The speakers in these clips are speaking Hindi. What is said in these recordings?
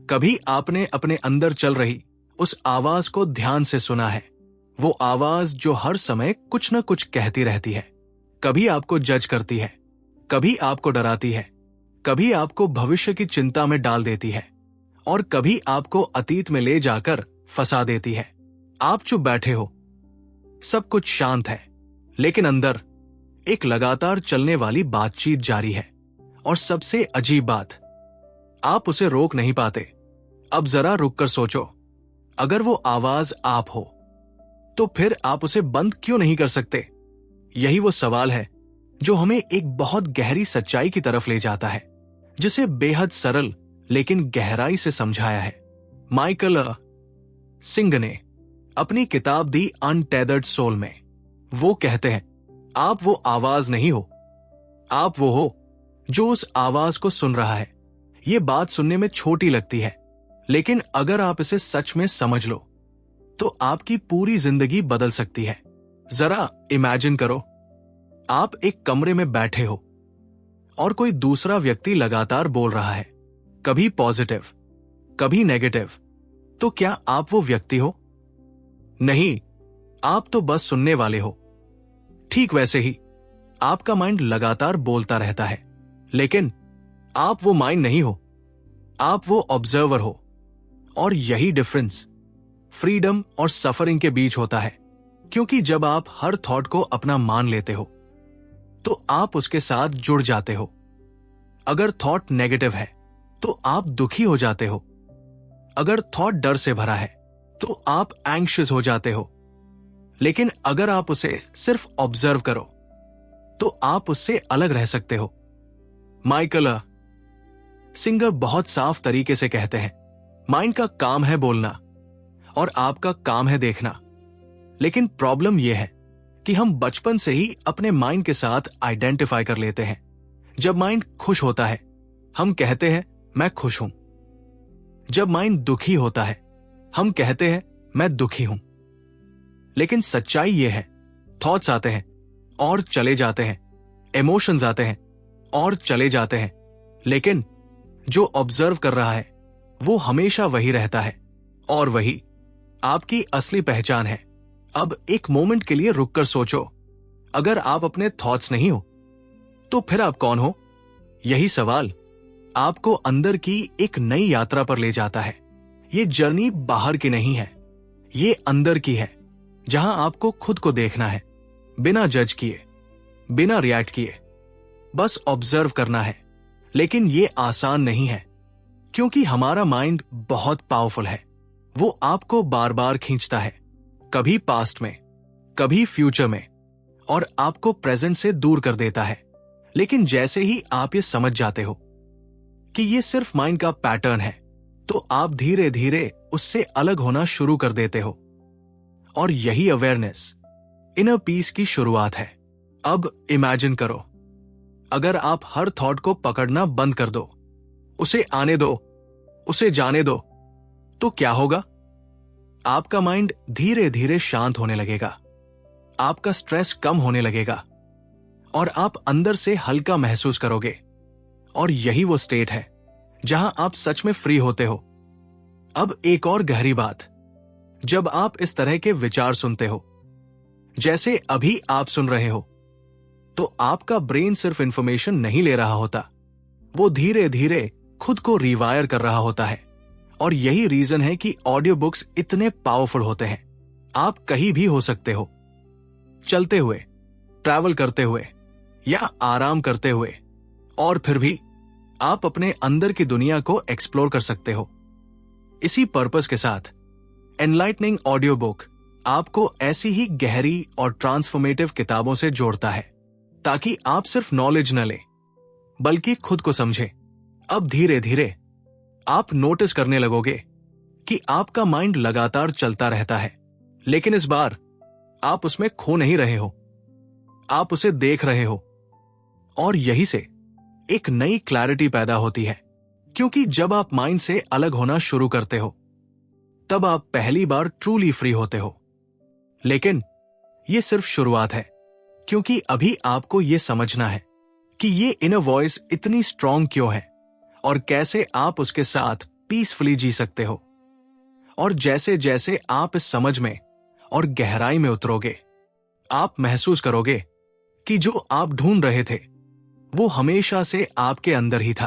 कभी आपने अपने अंदर चल रही उस आवाज को ध्यान से सुना है? वो आवाज जो हर समय कुछ न कुछ कहती रहती है, कभी आपको जज करती है, कभी आपको डराती है, कभी आपको भविष्य की चिंता में डाल देती है और कभी आपको अतीत में ले जाकर फंसा देती है। आप चुप बैठे हो, सब कुछ शांत है, लेकिन अंदर एक लगातार चलने वाली बातचीत जारी है। और सबसे अजीब बात, आप उसे रोक नहीं पाते। अब जरा रुककर सोचो, अगर वो आवाज आप हो तो फिर आप उसे बंद क्यों नहीं कर सकते? यही वो सवाल है जो हमें एक बहुत गहरी सच्चाई की तरफ ले जाता है, जिसे बेहद सरल लेकिन गहराई से समझाया है माइकल सिंग ने अपनी किताब दी अनटेदर्ड सोल में। वो कहते हैं, आप वो आवाज नहीं हो, आप वो हो जो उस आवाज को सुन रहा है। ये बात सुनने में छोटी लगती है, लेकिन अगर आप इसे सच में समझ लो तो आपकी पूरी जिंदगी बदल सकती है। जरा इमेजिन करो, आप एक कमरे में बैठे हो और कोई दूसरा व्यक्ति लगातार बोल रहा है, कभी पॉजिटिव, कभी नेगेटिव। तो क्या आप वो व्यक्ति हो? नहीं, आप तो बस सुनने वाले हो। ठीक वैसे ही आपका माइंड लगातार बोलता रहता है, लेकिन आप वो माइंड नहीं हो, आप वो ऑब्जर्वर हो। और यही डिफरेंस फ्रीडम और सफरिंग के बीच होता है, क्योंकि जब आप हर थॉट को अपना मान लेते हो तो आप उसके साथ जुड़ जाते हो। अगर थॉट नेगेटिव है तो आप दुखी हो जाते हो, अगर थॉट डर से भरा है तो आप एंग्शियस हो जाते हो। लेकिन अगर आप उसे सिर्फ ऑब्जर्व करो तो आप उससे अलग रह सकते हो। माइकल सिंगर बहुत साफ तरीके से कहते हैं, माइंड का काम है बोलना और आपका काम है देखना। लेकिन प्रॉब्लम यह है कि हम बचपन से ही अपने माइंड के साथ आइडेंटिफाई कर लेते हैं। जब माइंड खुश होता है हम कहते हैं मैं खुश हूं, जब माइंड दुखी होता है हम कहते हैं मैं दुखी हूं। लेकिन सच्चाई यह है, थॉट्स आते हैं और चले जाते हैं, इमोशंस आते हैं और चले जाते हैं, लेकिन जो ऑब्जर्व कर रहा है वो हमेशा वही रहता है और वही आपकी असली पहचान है। अब एक मोमेंट के लिए रुककर सोचो, अगर आप अपने थॉट्स नहीं हो तो फिर आप कौन हो? यही सवाल आपको अंदर की एक नई यात्रा पर ले जाता है। ये जर्नी बाहर की नहीं है, ये अंदर की है, जहां आपको खुद को देखना है, बिना जज किए, बिना रिएक्ट किए, बस ऑब्जर्व करना है। लेकिन ये आसान नहीं है, क्योंकि हमारा माइंड बहुत पावरफुल है। वो आपको बार बार खींचता है, कभी पास्ट में, कभी फ्यूचर में, और आपको प्रेजेंट से दूर कर देता है। लेकिन जैसे ही आप ये समझ जाते हो कि ये सिर्फ माइंड का पैटर्न है, तो आप धीरे धीरे उससे अलग होना शुरू कर देते हो। और यही अवेयरनेस इनर पीस की शुरुआत है। अब इमेजिन करो, अगर आप हर थॉट को पकड़ना बंद कर दो, उसे आने दो, उसे जाने दो, तो क्या होगा? आपका माइंड धीरे धीरे शांत होने लगेगा, आपका स्ट्रेस कम होने लगेगा और आप अंदर से हल्का महसूस करोगे। और यही वो स्टेट है जहां आप सच में फ्री होते हो। अब एक और गहरी बात, जब आप इस तरह के विचार सुनते हो, जैसे अभी आप सुन रहे हो, तो आपका ब्रेन सिर्फ इंफॉर्मेशन नहीं ले रहा होता, वो धीरे धीरे खुद को रिवायर कर रहा होता है। और यही रीजन है कि ऑडियो बुक्स इतने पावरफुल होते हैं। आप कहीं भी हो सकते हो, चलते हुए, ट्रैवल करते हुए या आराम करते हुए, और फिर भी आप अपने अंदर की दुनिया को एक्सप्लोर कर सकते हो। इसी पर्पस के साथ एनलाइटनिंग ऑडियो बुक आपको ऐसी ही गहरी और ट्रांसफॉर्मेटिव किताबों से जोड़ता है, ताकि आप सिर्फ नॉलेज न लें बल्कि खुद को समझें। अब धीरे धीरे आप नोटिस करने लगोगे कि आपका माइंड लगातार चलता रहता है, लेकिन इस बार आप उसमें खो नहीं रहे हो, आप उसे देख रहे हो। और यही से एक नई क्लैरिटी पैदा होती है, क्योंकि जब आप माइंड से अलग होना शुरू करते हो तब आप पहली बार ट्रूली फ्री होते हो। लेकिन यह सिर्फ शुरुआत है, क्योंकि अभी आपको यह समझना है कि ये इनर वॉइस इतनी स्ट्रांग क्यों है और कैसे आप उसके साथ पीसफुली जी सकते हो। और जैसे जैसे आप इस समझ में और गहराई में उतरोगे, आप महसूस करोगे कि जो आप ढूंढ रहे थे वो हमेशा से आपके अंदर ही था।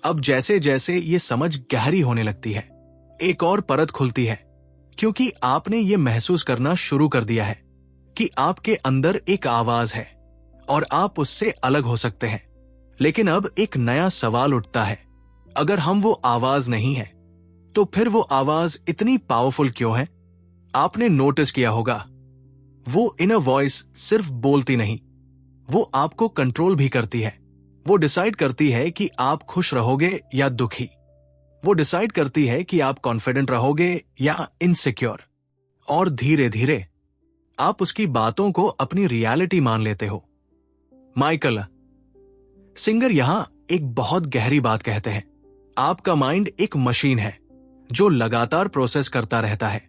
अब जैसे जैसे ये समझ गहरी होने लगती है, एक और परत खुलती है, क्योंकि आपने ये महसूस करना शुरू कर दिया है कि आपके अंदर एक आवाज है और आप उससे अलग हो सकते हैं। लेकिन अब एक नया सवाल उठता है, अगर हम वो आवाज नहीं है तो फिर वो आवाज इतनी पावरफुल क्यों है? आपने नोटिस किया होगा, वो इनर वॉइस सिर्फ बोलती नहीं, वो आपको कंट्रोल भी करती है। वो डिसाइड करती है कि आप खुश रहोगे या दुखी। वो डिसाइड करती है कि आप कॉन्फिडेंट रहोगे या इनसिक्योर। और धीरे धीरे आप उसकी बातों को अपनी रियलिटी मान लेते हो। माइकल सिंगर यहां एक बहुत गहरी बात कहते हैं। आपका माइंड एक मशीन है जो लगातार प्रोसेस करता रहता है।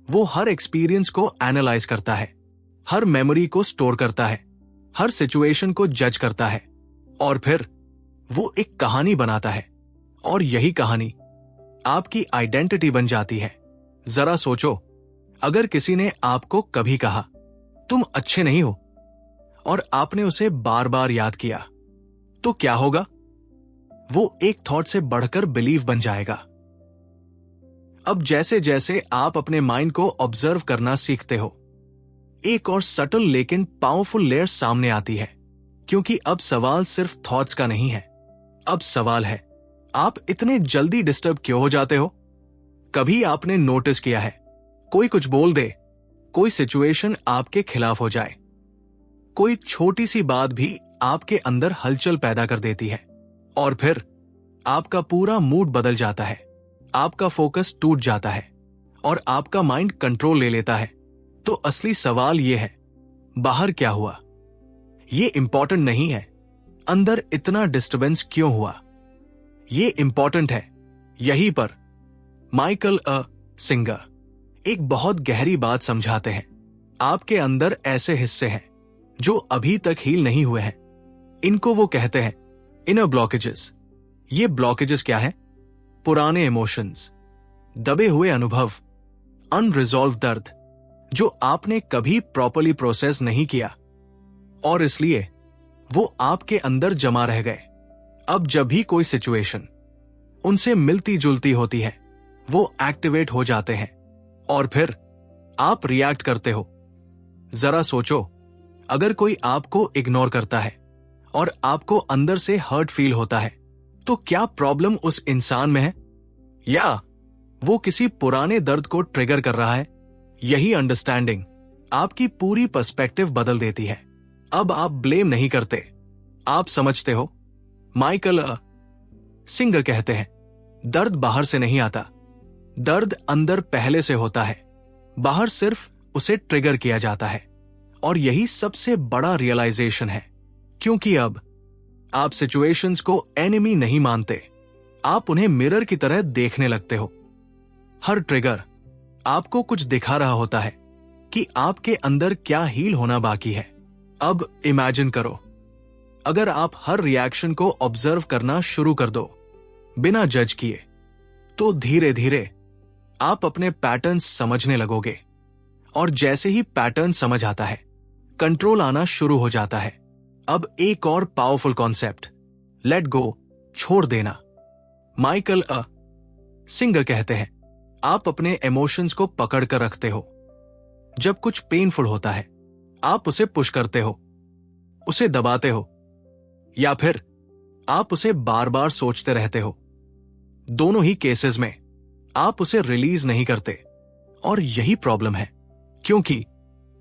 वो हर एक्सपीरियंस को एनालाइज करता है, हर मेमोरी को स्टोर करता है, हर सिचुएशन को जज करता है, और फिर वो एक कहानी बनाता है। और यही कहानी आपकी आइडेंटिटी बन जाती है। जरा सोचो, अगर किसी ने आपको कभी कहा तुम अच्छे नहीं हो और आपने उसे बार बार याद किया, तो क्या होगा? वो एक थॉट से बढ़कर बिलीव बन जाएगा। अब जैसे जैसे आप अपने माइंड को ऑब्जर्व करना सीखते हो, एक और सटल लेकिन पावरफुल लेयर सामने आती है, क्योंकि अब सवाल सिर्फ थॉट्स का नहीं है। अब सवाल है, आप इतने जल्दी डिस्टर्ब क्यों हो जाते हो? कभी आपने नोटिस किया है, कोई कुछ बोल दे, कोई सिचुएशन आपके खिलाफ हो जाए, कोई छोटी सी बात भी आपके अंदर हलचल पैदा कर देती है, और फिर आपका पूरा मूड बदल जाता है, आपका फोकस टूट जाता है और आपका माइंड कंट्रोल ले लेता है। तो असली सवाल यह है, बाहर क्या हुआ? ये इंपॉर्टेंट नहीं है अंदर इतना डिस्टर्बेंस क्यों हुआ। ये इंपॉर्टेंट है यहीं पर माइकल सिंगर एक बहुत गहरी बात समझाते हैं। आपके अंदर ऐसे हिस्से हैं जो अभी तक हील नहीं हुए हैं। इनको वो कहते हैं इनर ब्लॉकेजेस। ये ब्लॉकेजेस क्या है? पुराने इमोशंस, दबे हुए अनुभव, अनरिजॉल्व दर्द जो आपने कभी प्रॉपर्ली प्रोसेस नहीं किया और इसलिए वो आपके अंदर जमा रह गए। अब जब भी कोई सिचुएशन उनसे मिलती जुलती होती है, वो एक्टिवेट हो जाते हैं और फिर आप रिएक्ट करते हो। जरा सोचो, अगर कोई आपको इग्नोर करता है और आपको अंदर से हर्ट फील होता है, तो क्या प्रॉब्लम उस इंसान में है या वो किसी पुराने दर्द को ट्रिगर कर रहा है? यही अंडरस्टैंडिंग आपकी पूरी पर्सपेक्टिव बदल देती है। अब आप ब्लेम नहीं करते, आप समझते हो। माइकल सिंगर कहते हैं, दर्द बाहर से नहीं आता, दर्द अंदर पहले से होता है, बाहर सिर्फ उसे ट्रिगर किया जाता है। और यही सबसे बड़ा रियलाइजेशन है, क्योंकि अब आप सिचुएशंस को एनिमी नहीं मानते, आप उन्हें मिरर की तरह देखने लगते हो। हर ट्रिगर आपको कुछ दिखा रहा होता है कि आपके अंदर क्या हील होना बाकी है। अब इमेजिन करो, अगर आप हर रिएक्शन को ऑब्जर्व करना शुरू कर दो बिना जज किए, तो धीरे धीरे आप अपने पैटर्न्स समझने लगोगे। और जैसे ही पैटर्न समझ आता है, कंट्रोल आना शुरू हो जाता है। अब एक और पावरफुल कॉन्सेप्ट, लेट गो, छोड़ देना। माइकल सिंगर कहते हैं, आप अपने इमोशंस को पकड़ कर रखते हो। जब कुछ पेनफुल होता है, आप उसे पुश करते हो, उसे दबाते हो, या फिर आप उसे बार बार सोचते रहते हो। दोनों ही केसेस में आप उसे रिलीज नहीं करते। और यही प्रॉब्लम है, क्योंकि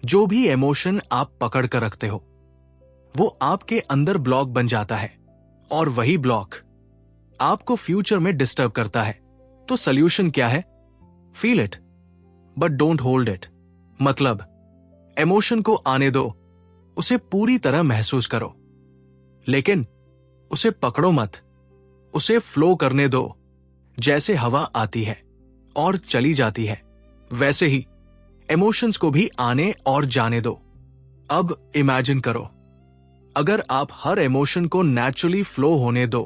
जो भी इमोशन आप पकड़ कर रखते हो, वो आपके अंदर ब्लॉक बन जाता है, और वही ब्लॉक आपको फ्यूचर में डिस्टर्ब करता है। तो सॉल्यूशन क्या है? Feel it but don't hold it. मतलब इमोशन को आने दो, उसे पूरी तरह महसूस करो, लेकिन उसे पकड़ो मत, उसे फ्लो करने दो। जैसे हवा आती है और चली जाती है, वैसे ही इमोशंस को भी आने और जाने दो। अब इमेजिन करो, अगर आप हर इमोशन को नेचुरली फ्लो होने दो,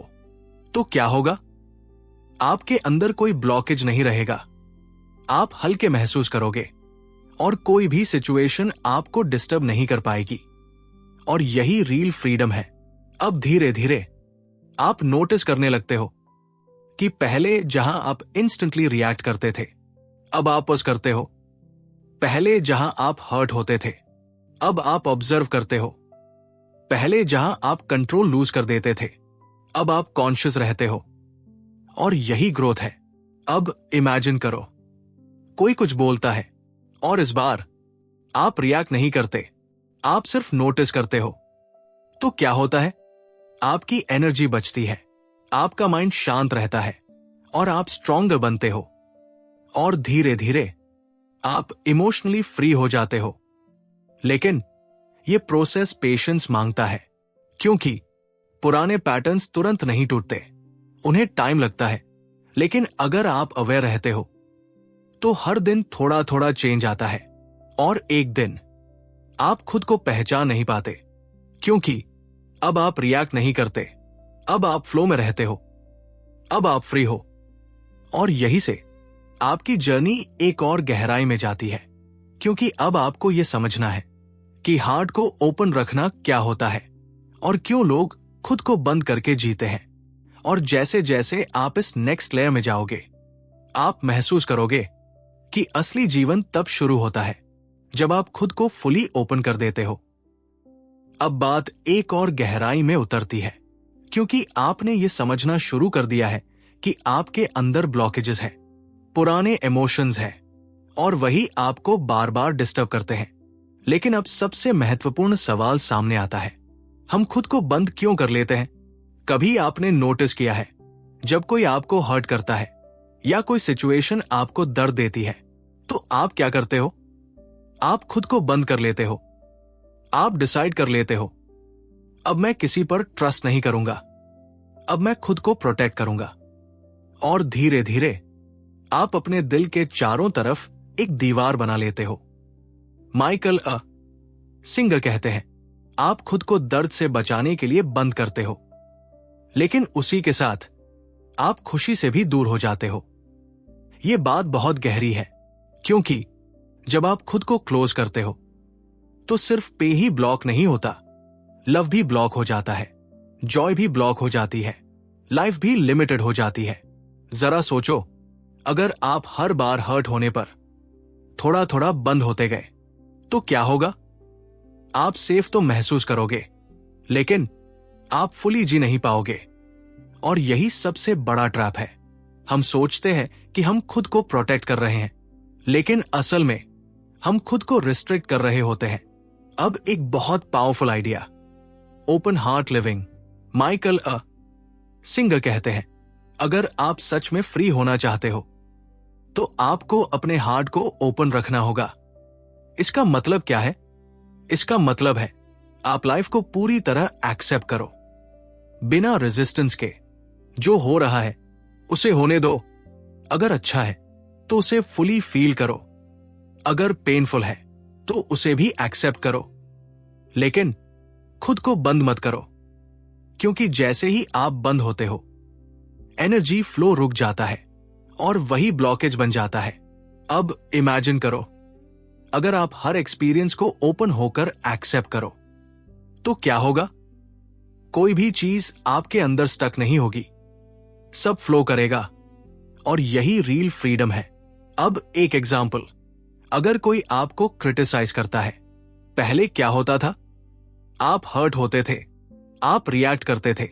तो क्या होगा? आपके अंदर कोई ब्लॉकेज नहीं रहेगा। आप हल्के महसूस करोगे और कोई भी सिचुएशन आपको डिस्टर्ब नहीं कर पाएगी। और यही रियल फ्रीडम है। अब धीरे धीरे आप नोटिस करने लगते हो कि पहले जहां आप इंस्टेंटली रिएक्ट करते थे, अब आप पॉज करते हो। पहले जहां आप हर्ट होते थे, अब आप ऑब्जर्व करते हो। पहले जहां आप कंट्रोल लूज कर देते थे, अब आप कॉन्शियस रहते हो। और यही ग्रोथ है। अब इमेजिन करो, कोई कुछ बोलता है और इस बार आप रिएक्ट नहीं करते, आप सिर्फ नोटिस करते हो। तो क्या होता है? आपकी एनर्जी बचती है, आपका माइंड शांत रहता है और आप स्ट्रॉन्गर बनते हो। और धीरे धीरे आप इमोशनली फ्री हो जाते हो। लेकिन यह प्रोसेस पेशेंस मांगता है, क्योंकि पुराने पैटर्न्स तुरंत नहीं टूटते, उन्हें टाइम लगता है। लेकिन अगर आप अवेयर रहते हो तो हर दिन थोड़ा थोड़ा चेंज आता है। और एक दिन आप खुद को पहचान नहीं पाते, क्योंकि अब आप रिएक्ट नहीं करते, अब आप फ्लो में रहते हो, अब आप फ्री हो। और यही से आपकी जर्नी एक और गहराई में जाती है, क्योंकि अब आपको यह समझना है कि हार्ट को ओपन रखना क्या होता है और क्यों लोग खुद को बंद करके जीते हैं। और जैसे जैसे आप इस नेक्स्ट लेयर में जाओगे, आप महसूस करोगे कि असली जीवन तब शुरू होता है जब आप खुद को फुली ओपन कर देते हो। अब बात एक और गहराई में उतरती है, क्योंकि आपने ये समझना शुरू कर दिया है कि आपके अंदर ब्लॉकेजेस हैं, पुराने इमोशंस हैं, और वही आपको बार बार डिस्टर्ब करते हैं। लेकिन अब सबसे महत्वपूर्ण सवाल सामने आता है, हम खुद को बंद क्यों कर लेते हैं? कभी आपने नोटिस किया है, जब कोई आपको हर्ट करता है या कोई सिचुएशन आपको दर्द देती है, तो आप क्या करते हो? आप खुद को बंद कर लेते हो। आप डिसाइड कर लेते हो, अब मैं किसी पर ट्रस्ट नहीं करूंगा, अब मैं खुद को प्रोटेक्ट करूंगा। और धीरे धीरे आप अपने दिल के चारों तरफ एक दीवार बना लेते हो। माइकल सिंगर कहते हैं, आप खुद को दर्द से बचाने के लिए बंद करते हो, लेकिन उसी के साथ आप खुशी से भी दूर हो जाते हो। यह बात बहुत गहरी है, क्योंकि जब आप खुद को क्लोज करते हो तो सिर्फ पे ही ब्लॉक नहीं होता, लव भी ब्लॉक हो जाता है, जॉय भी ब्लॉक हो जाती है, लाइफ भी लिमिटेड हो जाती है। जरा सोचो, अगर आप हर बार हर्ट होने पर थोड़ा थोड़ा बंद होते गए तो क्या होगा? आप सेफ तो महसूस करोगे, लेकिन आप फुली जी नहीं पाओगे। और यही सबसे बड़ा ट्रैप है। हम सोचते हैं कि हम खुद को प्रोटेक्ट कर रहे हैं, लेकिन असल में हम खुद को रिस्ट्रिक्ट कर रहे होते हैं। अब एक बहुत powerful idea, open heart living. Michael singer कहते हैं, अगर आप सच में फ्री होना चाहते हो तो आपको अपने हार्ट को ओपन रखना होगा। इसका मतलब क्या है? इसका मतलब है आप लाइफ को पूरी तरह एक्सेप्ट करो, बिना रेजिस्टेंस के। जो हो रहा है उसे होने दो। अगर अच्छा है तो उसे फुली फील करो, अगर पेनफुल है तो उसे भी एक्सेप्ट करो। लेकिन खुद को बंद मत करो, क्योंकि जैसे ही आप बंद होते हो, एनर्जी फ्लो रुक जाता है और वही ब्लॉकेज बन जाता है। अब इमेजिन करो, अगर आप हर एक्सपीरियंस को ओपन होकर एक्सेप्ट करो तो क्या होगा? कोई भी चीज आपके अंदर स्टक नहीं होगी, सब फ्लो करेगा। और यही रियल फ्रीडम है। अब एक एग्जाम्पल, अगर कोई आपको क्रिटिसाइज करता है, पहले क्या होता था? आप हर्ट होते थे, आप रिएक्ट करते थे,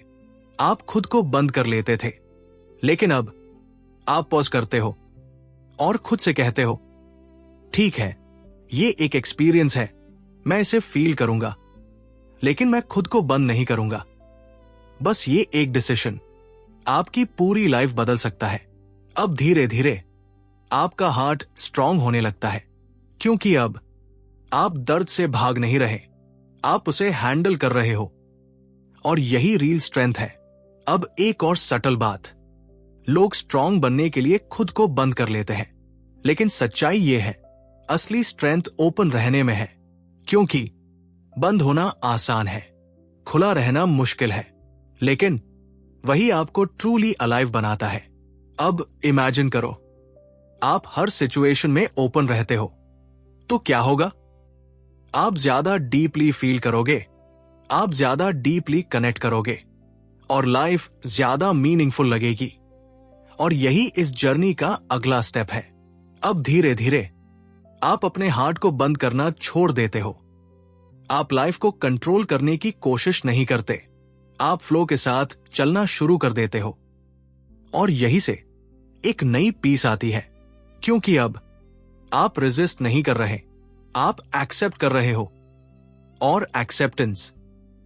आप खुद को बंद कर लेते थे। लेकिन अब आप पॉज करते हो और खुद से कहते हो, ठीक है, ये एक एक्सपीरियंस है, मैं इसे फील करूंगा, लेकिन मैं खुद को बंद नहीं करूंगा। बस ये एक डिसीजन आपकी पूरी लाइफ बदल सकता है। अब धीरे धीरे आपका हार्ट स्ट्रांग होने लगता है, क्योंकि अब आप दर्द से भाग नहीं रहे, आप उसे हैंडल कर रहे हो। और यही रियल स्ट्रेंथ है। अब एक और सटल बात, लोग स्ट्रांग बनने के लिए खुद को बंद कर लेते हैं, लेकिन सच्चाई यह है, असली स्ट्रेंथ ओपन रहने में है। क्योंकि बंद होना आसान है, खुला रहना मुश्किल है, लेकिन वही आपको ट्रूली अलाइव बनाता है। अब इमेजिन करो, आप हर सिचुएशन में ओपन रहते हो, तो क्या होगा? आप ज्यादा डीपली फील करोगे, आप ज्यादा डीपली कनेक्ट करोगे और लाइफ ज्यादा मीनिंगफुल लगेगी। और यही इस जर्नी का अगला स्टेप है। अब धीरे धीरे आप अपने हार्ट को बंद करना छोड़ देते हो। आप लाइफ को कंट्रोल करने की कोशिश नहीं करते, आप फ्लो के साथ चलना शुरू कर देते हो। और यही से एक नई पीस आती है, क्योंकि अब आप रेजिस्ट नहीं कर रहे, आप एक्सेप्ट कर रहे हो। और एक्सेप्टेंस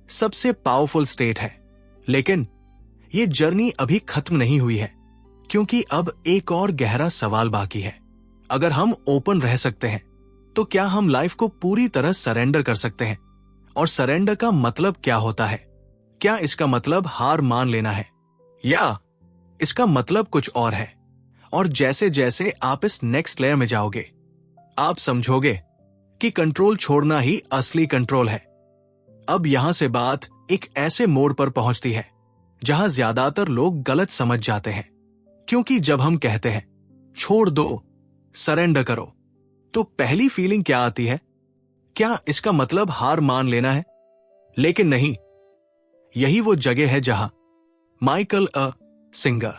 सबसे पावरफुल स्टेट है। लेकिन ये जर्नी अभी खत्म नहीं हुई है, क्योंकि अब एक और गहरा सवाल बाकी है। अगर हम ओपन रह सकते हैं, तो क्या हम लाइफ को पूरी तरह सरेंडर कर सकते हैं? और सरेंडर का मतलब क्या होता है? क्या इसका मतलब हार मान लेना है, या इसका मतलब कुछ और है? और जैसे जैसे आप इस नेक्स्ट लेयर में जाओगे, आप समझोगे कि कंट्रोल छोड़ना ही असली कंट्रोल है। अब यहां से बात एक ऐसे मोड़ पर पहुंचती है जहां ज्यादातर लोग गलत समझ जाते हैं। क्योंकि जब हम कहते हैं छोड़ दो, सरेंडर करो, तो पहली फीलिंग क्या आती है? क्या इसका मतलब हार मान लेना है? लेकिन नहीं, यही वो जगह है जहां माइकल सिंगर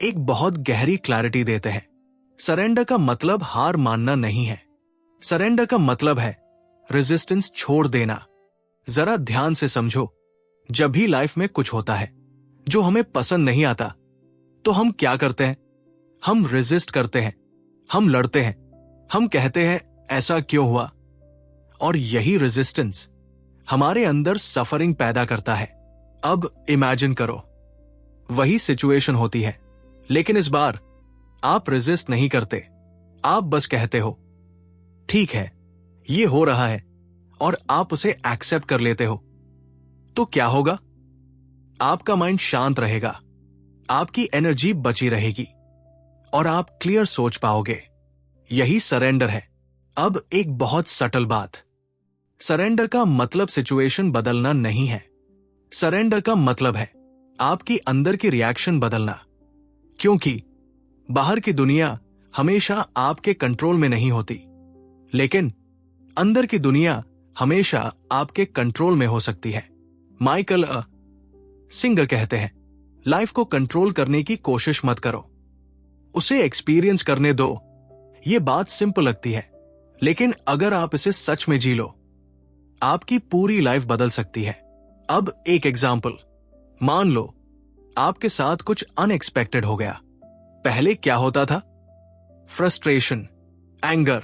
एक बहुत गहरी क्लैरिटी देते हैं। सरेंडर का मतलब हार मानना नहीं है, सरेंडर का मतलब है रेजिस्टेंस छोड़ देना। जरा ध्यान से समझो, जब भी लाइफ में कुछ होता है जो हमें पसंद नहीं आता, तो हम क्या करते हैं? हम रेजिस्ट करते हैं, हम लड़ते हैं, हम कहते हैं ऐसा क्यों हुआ? और यही रेजिस्टेंस हमारे अंदर सफरिंग पैदा करता है। अब इमेजिन करो, वही सिचुएशन होती है, लेकिन इस बार आप रेजिस्ट नहीं करते, आप बस कहते हो ठीक है, ये हो रहा है, और आप उसे एक्सेप्ट कर लेते हो। तो क्या होगा? आपका माइंड शांत रहेगा, आपकी एनर्जी बची रहेगी और आप क्लियर सोच पाओगे। यही सरेंडर है। अब एक बहुत सटल बात, सरेंडर का मतलब सिचुएशन बदलना नहीं है। सरेंडर का मतलब है आपकी अंदर की रिएक्शन बदलना। क्योंकि बाहर की दुनिया हमेशा आपके कंट्रोल में नहीं होती, लेकिन अंदर की दुनिया हमेशा आपके कंट्रोल में हो सकती है। माइकल सिंगर कहते हैं, लाइफ को कंट्रोल करने की कोशिश मत करो, उसे एक्सपीरियंस करने दो। ये बात सिंपल लगती है, लेकिन अगर आप इसे सच में जी लो, आपकी पूरी लाइफ बदल सकती है। अब एक एग्जाम्पल, मान लो आपके साथ कुछ अनएक्सपेक्टेड हो गया। पहले क्या होता था? Frustration, anger,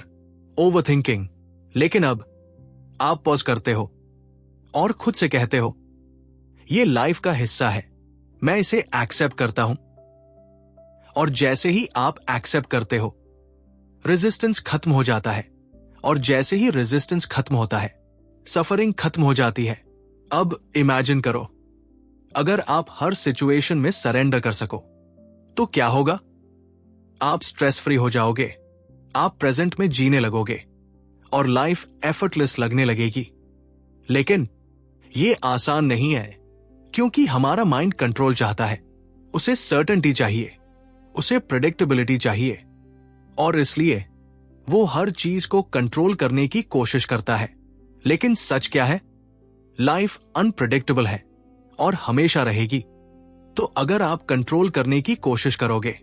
overthinking. लेकिन अब आप पॉज करते हो और खुद से कहते हो, ये लाइफ का हिस्सा है, मैं इसे एक्सेप्ट करता हूं। और जैसे ही आप एक्सेप्ट करते हो, रेजिस्टेंस खत्म हो जाता है। और जैसे ही रेजिस्टेंस खत्म होता है, सफरिंग खत्म हो जाती है। अब इमेजिन करो, अगर आप हर सिचुएशन में सरेंडर कर सको, तो क्या होगा? आप स्ट्रेस फ्री हो जाओगे, आप प्रेजेंट में जीने लगोगे और लाइफ एफर्टलेस लगने लगेगी। लेकिन यह आसान नहीं है, क्योंकि हमारा माइंड कंट्रोल चाहता है, उसे सर्टेनिटी चाहिए, उसे प्रेडिक्टेबिलिटी चाहिए, और इसलिए वो हर चीज को कंट्रोल करने की कोशिश करता है। लेकिन सच क्या है? लाइफ अनप्रेडिक्टेबल है और हमेशा रहेगी। तो अगर आप कंट्रोल करने की कोशिश करोगे,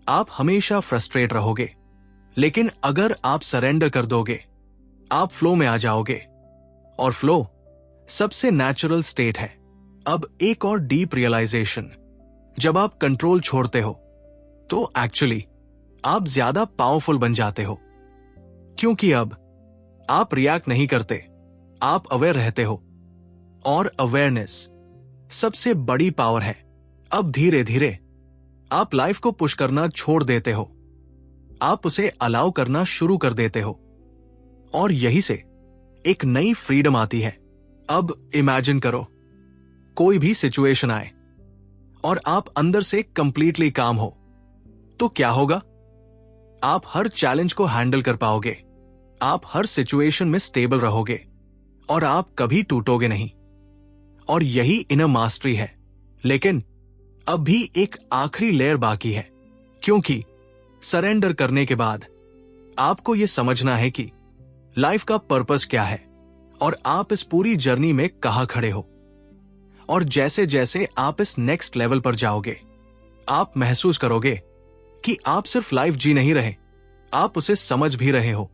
आप हमेशा फ्रस्ट्रेट रहोगे। लेकिन अगर आप सरेंडर कर दोगे, आप फ्लो में आ जाओगे। और फ्लो सबसे नेचुरल स्टेट है। अब एक और डीप रियलाइजेशन, जब आप कंट्रोल छोड़ते हो, तो एक्चुअली आप ज्यादा पावरफुल बन जाते हो। क्योंकि अब आप रिएक्ट नहीं करते, आप अवेयर रहते हो। और अवेयरनेस सबसे बड़ी पावर है। अब धीरे धीरे आप लाइफ को पुश करना छोड़ देते हो, आप उसे अलाउ करना शुरू कर देते हो। और यही से एक नई फ्रीडम आती है। अब इमेजिन करो, कोई भी सिचुएशन आए और आप अंदर से कंप्लीटली काम हो, तो क्या होगा? आप हर चैलेंज को हैंडल कर पाओगे, आप हर सिचुएशन में स्टेबल रहोगे और आप कभी टूटोगे नहीं। और यही इनर मास्टरी है। लेकिन अब भी एक आखिरी लेयर बाकी है। क्योंकि सरेंडर करने के बाद आपको यह समझना है कि लाइफ का पर्पस क्या है और आप इस पूरी जर्नी में कहां खड़े हो। और जैसे जैसे आप इस नेक्स्ट लेवल पर जाओगे, आप महसूस करोगे कि आप सिर्फ लाइफ जी नहीं रहे, आप उसे समझ भी रहे हो।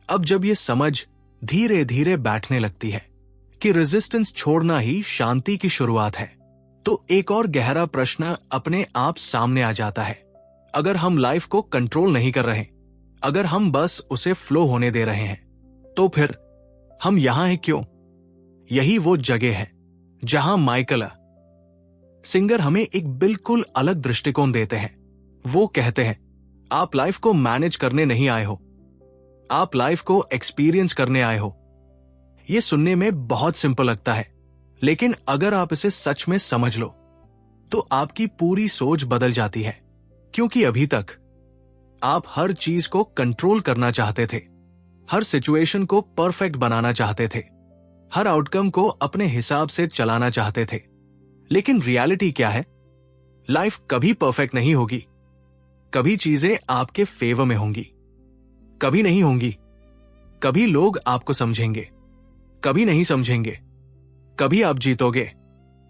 अब जब यह समझ धीरे धीरे बैठने लगती है कि रेजिस्टेंस छोड़ना ही शांति की शुरुआत है, तो एक और गहरा प्रश्न अपने आप सामने आ जाता है। अगर हम लाइफ को कंट्रोल नहीं कर रहे, अगर हम बस उसे फ्लो होने दे रहे हैं, तो फिर हम यहां हैं क्यों? यही वो जगह है जहां माइकल सिंगर हमें एक बिल्कुल अलग दृष्टिकोण देते हैं। वो कहते हैं, आप लाइफ को मैनेज करने नहीं आए हो, आप लाइफ को एक्सपीरियंस करने आए हो। यह सुनने में बहुत सिंपल लगता है, लेकिन अगर आप इसे सच में समझ लो तो आपकी पूरी सोच बदल जाती है। क्योंकि अभी तक आप हर चीज को कंट्रोल करना चाहते थे, हर सिचुएशन को परफेक्ट बनाना चाहते थे, हर आउटकम को अपने हिसाब से चलाना चाहते थे। लेकिन रियलिटी क्या है? लाइफ कभी परफेक्ट नहीं होगी। कभी चीजें आपके फेवर में होंगी, कभी नहीं होंगी। कभी लोग आपको समझेंगे, कभी नहीं समझेंगे। कभी आप जीतोगे,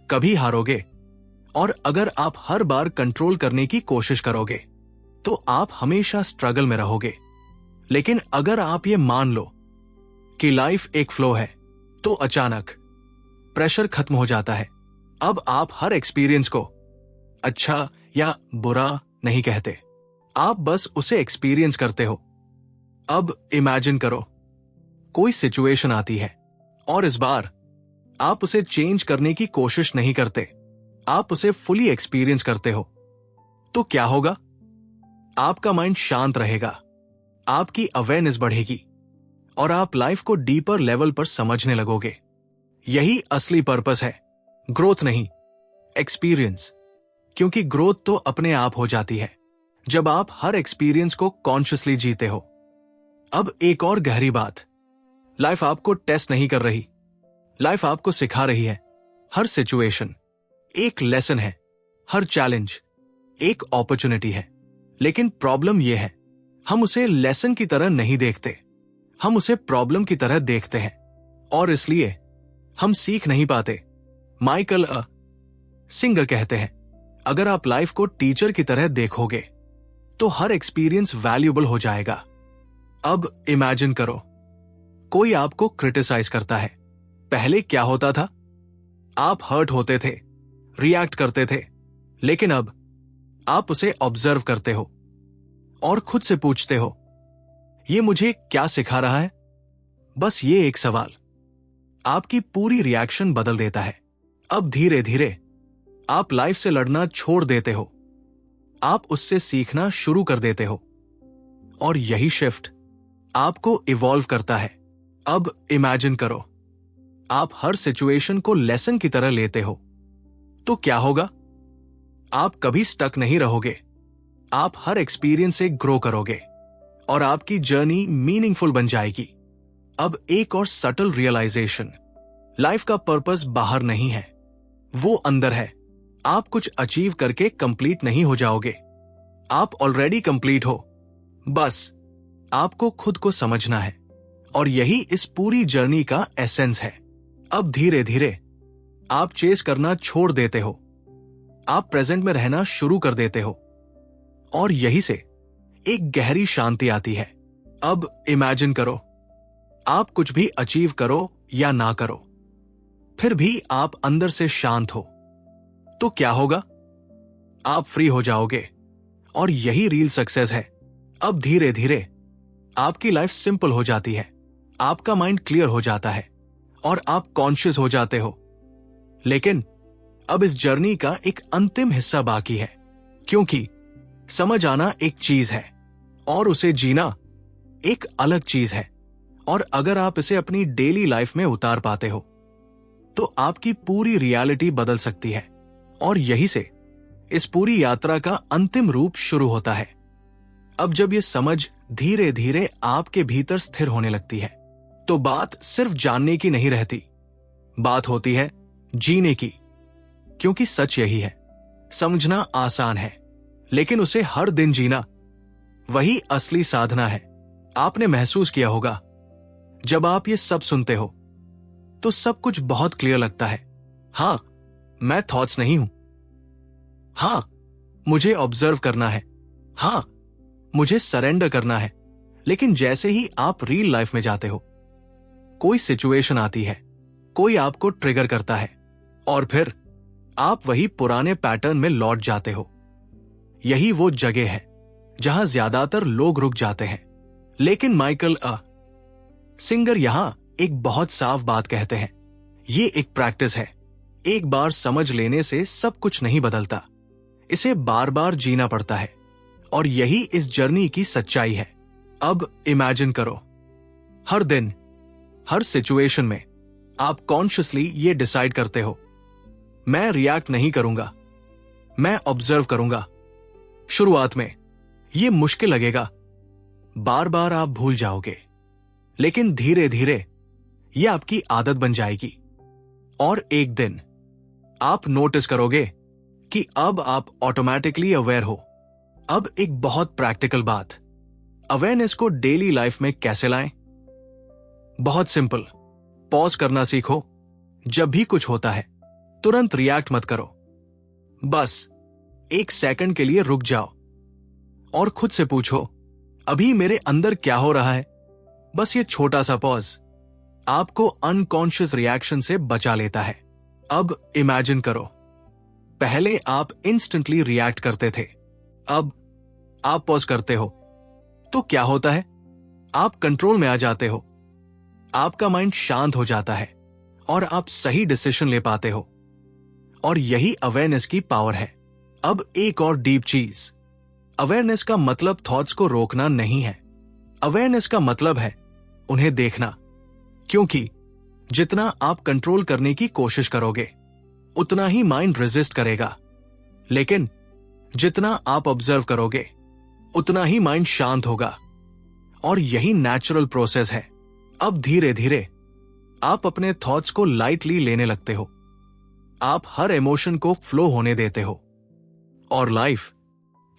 कभी हारोगे। और अगर आप हर बार कंट्रोल करने की कोशिश करोगे तो आप हमेशा स्ट्रगल में रहोगे। लेकिन अगर आप ये मान लो कि लाइफ एक फ्लो है, तो अचानक प्रेशर खत्म हो जाता है। अब आप हर एक्सपीरियंस को अच्छा या बुरा नहीं कहते, आप बस उसे एक्सपीरियंस करते हो। अब इमेजिन करो, कोई सिचुएशन आती है और इस बार आप उसे चेंज करने की कोशिश नहीं करते, आप उसे फुली एक्सपीरियंस करते हो। तो क्या होगा? आपका माइंड शांत रहेगा, आपकी अवेयरनेस बढ़ेगी और आप लाइफ को डीपर लेवल पर समझने लगोगे। यही असली पर्पस है, ग्रोथ नहीं, एक्सपीरियंस। क्योंकि ग्रोथ तो अपने आप हो जाती है जब आप हर एक्सपीरियंस को कॉन्शियसली जीते हो। अब एक और गहरी बात, लाइफ आपको टेस्ट नहीं कर रही, लाइफ आपको सिखा रही है। हर सिचुएशन एक लेसन है, हर चैलेंज एक अपॉर्चुनिटी है। लेकिन प्रॉब्लम यह है, हम उसे लेसन की तरह नहीं देखते, हम उसे प्रॉब्लम की तरह देखते हैं और इसलिए हम सीख नहीं पाते। माइकल सिंगर कहते हैं, अगर आप लाइफ को टीचर की तरह देखोगे तो हर एक्सपीरियंस वैल्यूएबल हो जाएगा। अब इमेजिन करो, कोई आपको क्रिटिसाइज करता है। पहले क्या होता था? आप हर्ट होते थे, रिएक्ट करते थे। लेकिन अब आप उसे ऑब्जर्व करते हो और खुद से पूछते हो, ये मुझे क्या सिखा रहा है? बस ये एक सवाल आपकी पूरी रिएक्शन बदल देता है। अब धीरे धीरे आप लाइफ से लड़ना छोड़ देते हो, आप उससे सीखना शुरू कर देते हो और यही शिफ्ट आपको इवॉल्व करता है। अब इमेजिन करो, आप हर सिचुएशन को लेसन की तरह लेते हो, तो क्या होगा? आप कभी स्टक नहीं रहोगे, आप हर एक्सपीरियंस से ग्रो करोगे और आपकी जर्नी मीनिंगफुल बन जाएगी। अब एक और सटल रियलाइजेशन, लाइफ का पर्पस बाहर नहीं है, वो अंदर है। आप कुछ अचीव करके कंप्लीट नहीं हो जाओगे, आप ऑलरेडी कंप्लीट हो। बस आपको खुद को समझना है और यही इस पूरी जर्नी का एसेंस है। अब धीरे धीरे आप चेस करना छोड़ देते हो, आप प्रेजेंट में रहना शुरू कर देते हो और यही से एक गहरी शांति आती है। अब इमेजिन करो, आप कुछ भी अचीव करो या ना करो, फिर भी आप अंदर से शांत हो, तो क्या होगा? आप फ्री हो जाओगे और यही रियल सक्सेस है। अब धीरे धीरे आपकी लाइफ सिंपल हो जाती है, आपका माइंड क्लियर हो जाता है और आप कॉन्शियस हो जाते हो। लेकिन अब इस जर्नी का एक अंतिम हिस्सा बाकी है, क्योंकि समझ आना एक चीज है और उसे जीना एक अलग चीज है। और अगर आप इसे अपनी डेली लाइफ में उतार पाते हो तो आपकी पूरी रियलिटी बदल सकती है और यही से इस पूरी यात्रा का अंतिम रूप शुरू होता है। अब जब यह समझ धीरे धीरे आपके भीतर स्थिर होने लगती है तो बात सिर्फ जानने की नहीं रहती, बात होती है जीने की। क्योंकि सच यही है, समझना आसान है लेकिन उसे हर दिन जीना, वही असली साधना है। आपने महसूस किया होगा, जब आप ये सब सुनते हो तो सब कुछ बहुत क्लियर लगता है। हाँ, मैं थॉट्स नहीं हूं। हाँ, मुझे ऑब्जर्व करना है। हाँ, मुझे सरेंडर करना है। लेकिन जैसे ही आप रियल लाइफ में जाते हो, कोई सिचुएशन आती है, कोई आपको ट्रिगर करता है, और फिर आप वही पुराने पैटर्न में लौट जाते हो। यही वो जगह है जहां ज्यादातर लोग रुक जाते हैं। लेकिन माइकल सिंगर यहां एक बहुत साफ बात कहते हैं। ये एक प्रैक्टिस है। एक बार समझ लेने से सब कुछ नहीं बदलता, इसे बार बार जीना पड़ता है। और यही इस जर्नी की सच्चाई है। अब इमेजिन करो, हर दिन, हर सिचुएशन में आप कॉन्शियसली ये डिसाइड करते हो, मैं रिएक्ट नहीं करूंगा, मैं ऑब्जर्व करूंगा। शुरुआत में ये मुश्किल लगेगा, बार बार आप भूल जाओगे, लेकिन धीरे धीरे ये आपकी आदत बन जाएगी। और एक दिन आप नोटिस करोगे कि अब आप ऑटोमेटिकली अवेयर हो। अब एक बहुत प्रैक्टिकल बात, अवेयरनेस को डेली लाइफ में कैसे लाएं? बहुत सिंपल, पॉज करना सीखो। जब भी कुछ होता है तुरंत रिएक्ट मत करो, बस एक सेकंड के लिए रुक जाओ और खुद से पूछो, अभी मेरे अंदर क्या हो रहा है? बस ये छोटा सा पॉज आपको अनकॉन्शियस रिएक्शन से बचा लेता है। अब इमेजिन करो, पहले आप इंस्टेंटली रिएक्ट करते थे, अब आप पॉज करते हो तो क्या होता है? आप कंट्रोल में आ जाते हो, आपका माइंड शांत हो जाता है और आप सही डिसीजन ले पाते हो। और यही अवेयरनेस की पावर है। अब एक और डीप चीज, अवेयरनेस का मतलब थॉट्स को रोकना नहीं है। अवेयरनेस का मतलब है उन्हें देखना, क्योंकि जितना आप कंट्रोल करने की कोशिश करोगे उतना ही माइंड रेजिस्ट करेगा, लेकिन जितना आप ऑब्जर्व करोगे उतना ही माइंड शांत होगा। और यही नेचुरल प्रोसेस है। अब धीरे धीरे आप अपने थॉट्स को लाइटली लेने लगते हो, आप हर इमोशन को फ्लो होने देते हो, और लाइफ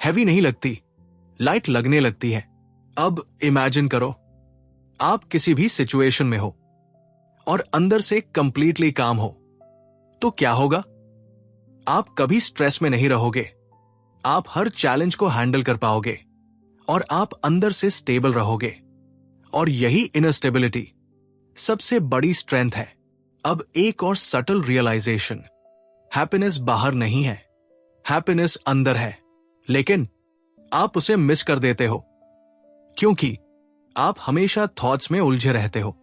हैवी नहीं लगती, लाइट लगने लगती है। अब इमेजिन करो, आप किसी भी सिचुएशन में हो और अंदर से कंप्लीटली काम हो, तो क्या होगा? आप कभी स्ट्रेस में नहीं रहोगे, आप हर चैलेंज को हैंडल कर पाओगे और आप अंदर से स्टेबल रहोगे। और यही इनर स्टेबिलिटी सबसे बड़ी स्ट्रेंथ है। अब एक और सटल रियलाइजेशन, हैप्पीनेस बाहर नहीं है, हैप्पीनेस अंदर है, लेकिन आप उसे मिस कर देते हो क्योंकि आप हमेशा थॉट्स में उलझे रहते हो।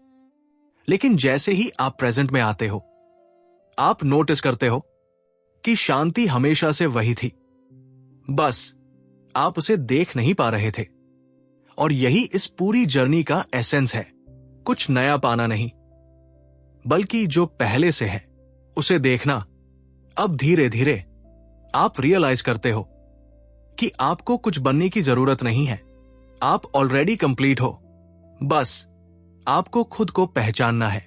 लेकिन जैसे ही आप प्रेजेंट में आते हो, आप नोटिस करते हो कि शांति हमेशा से वही थी, बस आप उसे देख नहीं पा रहे थे। और यही इस पूरी जर्नी का एसेंस है। कुछ नया पाना नहीं, बल्कि जो पहले से है उसे देखना। अब धीरे धीरे आप रियलाइज करते हो कि आपको कुछ बनने की जरूरत नहीं है, आप ऑलरेडी कंप्लीट हो। बस आपको खुद को पहचानना है।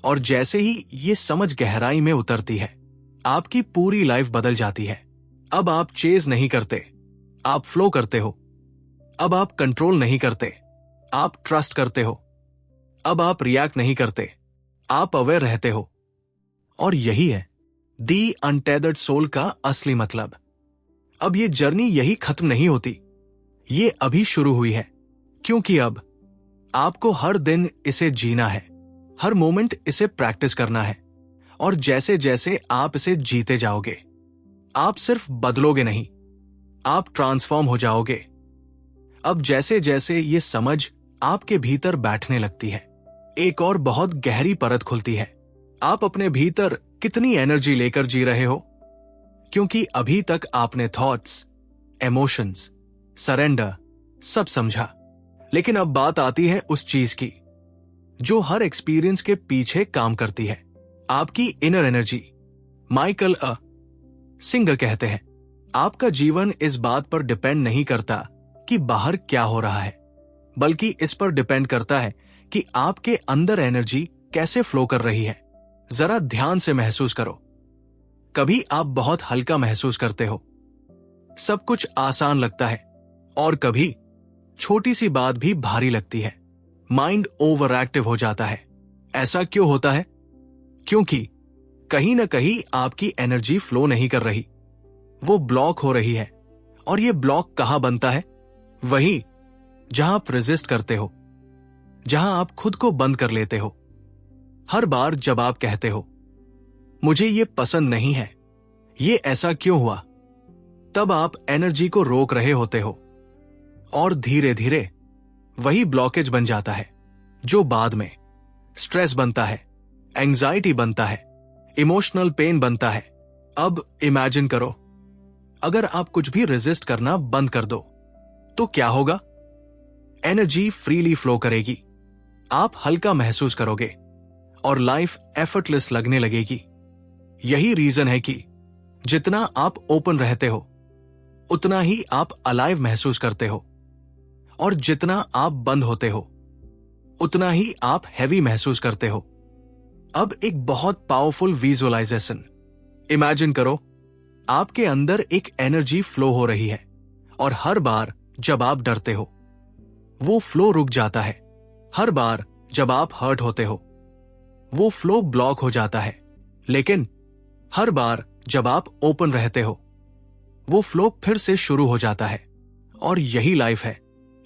और जैसे ही ये समझ गहराई में उतरती है, आपकी पूरी लाइफ बदल जाती है। अब आप चेज नहीं करते, आप फ्लो करते हो। अब आप कंट्रोल नहीं करते, आप ट्रस्ट करते हो। अब आप रिएक्ट नहीं करते, आप अवेयर रहते हो। और यही है दी अनटेदर्ड सोल का असली मतलब। अब ये जर्नी यही खत्म नहीं होती, ये अभी शुरू हुई है, क्योंकि अब आपको हर दिन इसे जीना है, हर मोमेंट इसे प्रैक्टिस करना है। और जैसे जैसे आप इसे जीते जाओगे, आप सिर्फ बदलोगे नहीं, आप ट्रांसफॉर्म हो जाओगे। अब जैसे जैसे ये समझ आपके भीतर बैठने लगती है, एक और बहुत गहरी परत खुलती है। आप अपने भीतर कितनी एनर्जी लेकर जी रहे हो, क्योंकि अभी तक आपने थॉट्स, इमोशंस, सरेंडर सब समझा। लेकिन अब बात आती है उस चीज की जो हर एक्सपीरियंस के पीछे काम करती है, आपकी इनर एनर्जी। माइकल सिंगर कहते हैं, आपका जीवन इस बात पर डिपेंड नहीं करता कि बाहर क्या हो रहा है, बल्कि इस पर डिपेंड करता है कि आपके अंदर एनर्जी कैसे फ्लो कर रही है। जरा ध्यान से महसूस करो, कभी आप बहुत हल्का महसूस करते हो, सब कुछ आसान लगता है और कभी छोटी सी बात भी भारी लगती है। माइंड ओवर एक्टिव हो जाता है। ऐसा क्यों होता है? क्योंकि कहीं ना कहीं आपकी एनर्जी फ्लो नहीं कर रही, वो ब्लॉक हो रही है। और ये ब्लॉक कहां बनता है? वहीं जहां आप रेजिस्ट करते हो, जहां आप खुद को बंद कर लेते हो। हर बार जब आप कहते हो मुझे ये पसंद नहीं है, ये ऐसा क्यों हुआ, तब आप एनर्जी को रोक रहे होते हो और धीरे धीरे वही ब्लॉकेज बन जाता है जो बाद में स्ट्रेस बनता है, एंजाइटी बनता है, इमोशनल पेन बनता है। अब इमेजिन करो, अगर आप कुछ भी रेजिस्ट करना बंद कर दो तो क्या होगा? एनर्जी फ्रीली फ्लो करेगी, आप हल्का महसूस करोगे और लाइफ एफर्टलेस लगने लगेगी। यही रीजन है कि जितना आप ओपन रहते हो उतना ही आप अलाइव महसूस करते हो, और जितना आप बंद होते हो उतना ही आप हैवी महसूस करते हो। अब एक बहुत पावरफुल विजुअलाइजेशन। इमेजिन करो, आपके अंदर एक एनर्जी फ्लो हो रही है और हर बार जब आप डरते हो वो फ्लो रुक जाता है। हर बार जब आप हर्ट होते हो वो फ्लो ब्लॉक हो जाता है। लेकिन हर बार जब आप ओपन रहते हो वो फ्लो फिर से शुरू हो जाता है। और यही लाइफ है,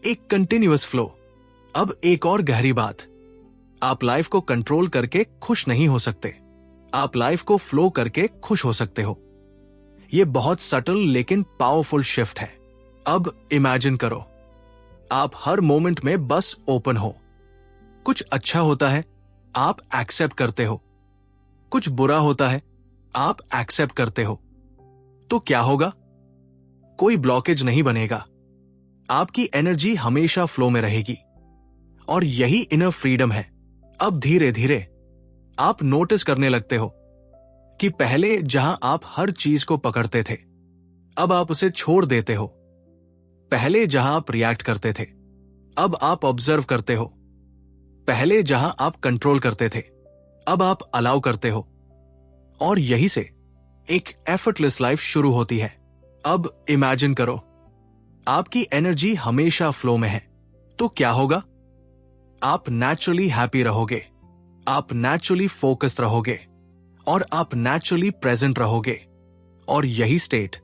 एक कंटिन्यूअस फ्लो। अब एक और गहरी बात, आप लाइफ को कंट्रोल करके खुश नहीं हो सकते, आप लाइफ को फ्लो करके खुश हो सकते हो। यह बहुत सटल लेकिन पावरफुल शिफ्ट है। अब इमेजिन करो, आप हर मोमेंट में बस ओपन हो। कुछ अच्छा होता है, आप एक्सेप्ट करते हो। कुछ बुरा होता है, आप एक्सेप्ट करते हो। तो क्या होगा? कोई ब्लॉकेज नहीं बनेगा, आपकी एनर्जी हमेशा फ्लो में रहेगी। और यही इनर फ्रीडम है। अब धीरे धीरे आप नोटिस करने लगते हो कि पहले जहां आप हर चीज को पकड़ते थे, अब आप उसे छोड़ देते हो। पहले जहां आप रिएक्ट करते थे, अब आप ऑब्जर्व करते हो। पहले जहां आप कंट्रोल करते थे, अब आप अलाउ करते हो। और यही से एक एफर्टलेस लाइफ शुरू होती है। अब इमेजिन करो, आपकी एनर्जी हमेशा फ्लो में है, तो क्या होगा? आप नेचुरली हैप्पी रहोगे, आप नेचुरली फोकस्ड रहोगे और आप नेचुरली प्रेजेंट रहोगे। और यही स्टेट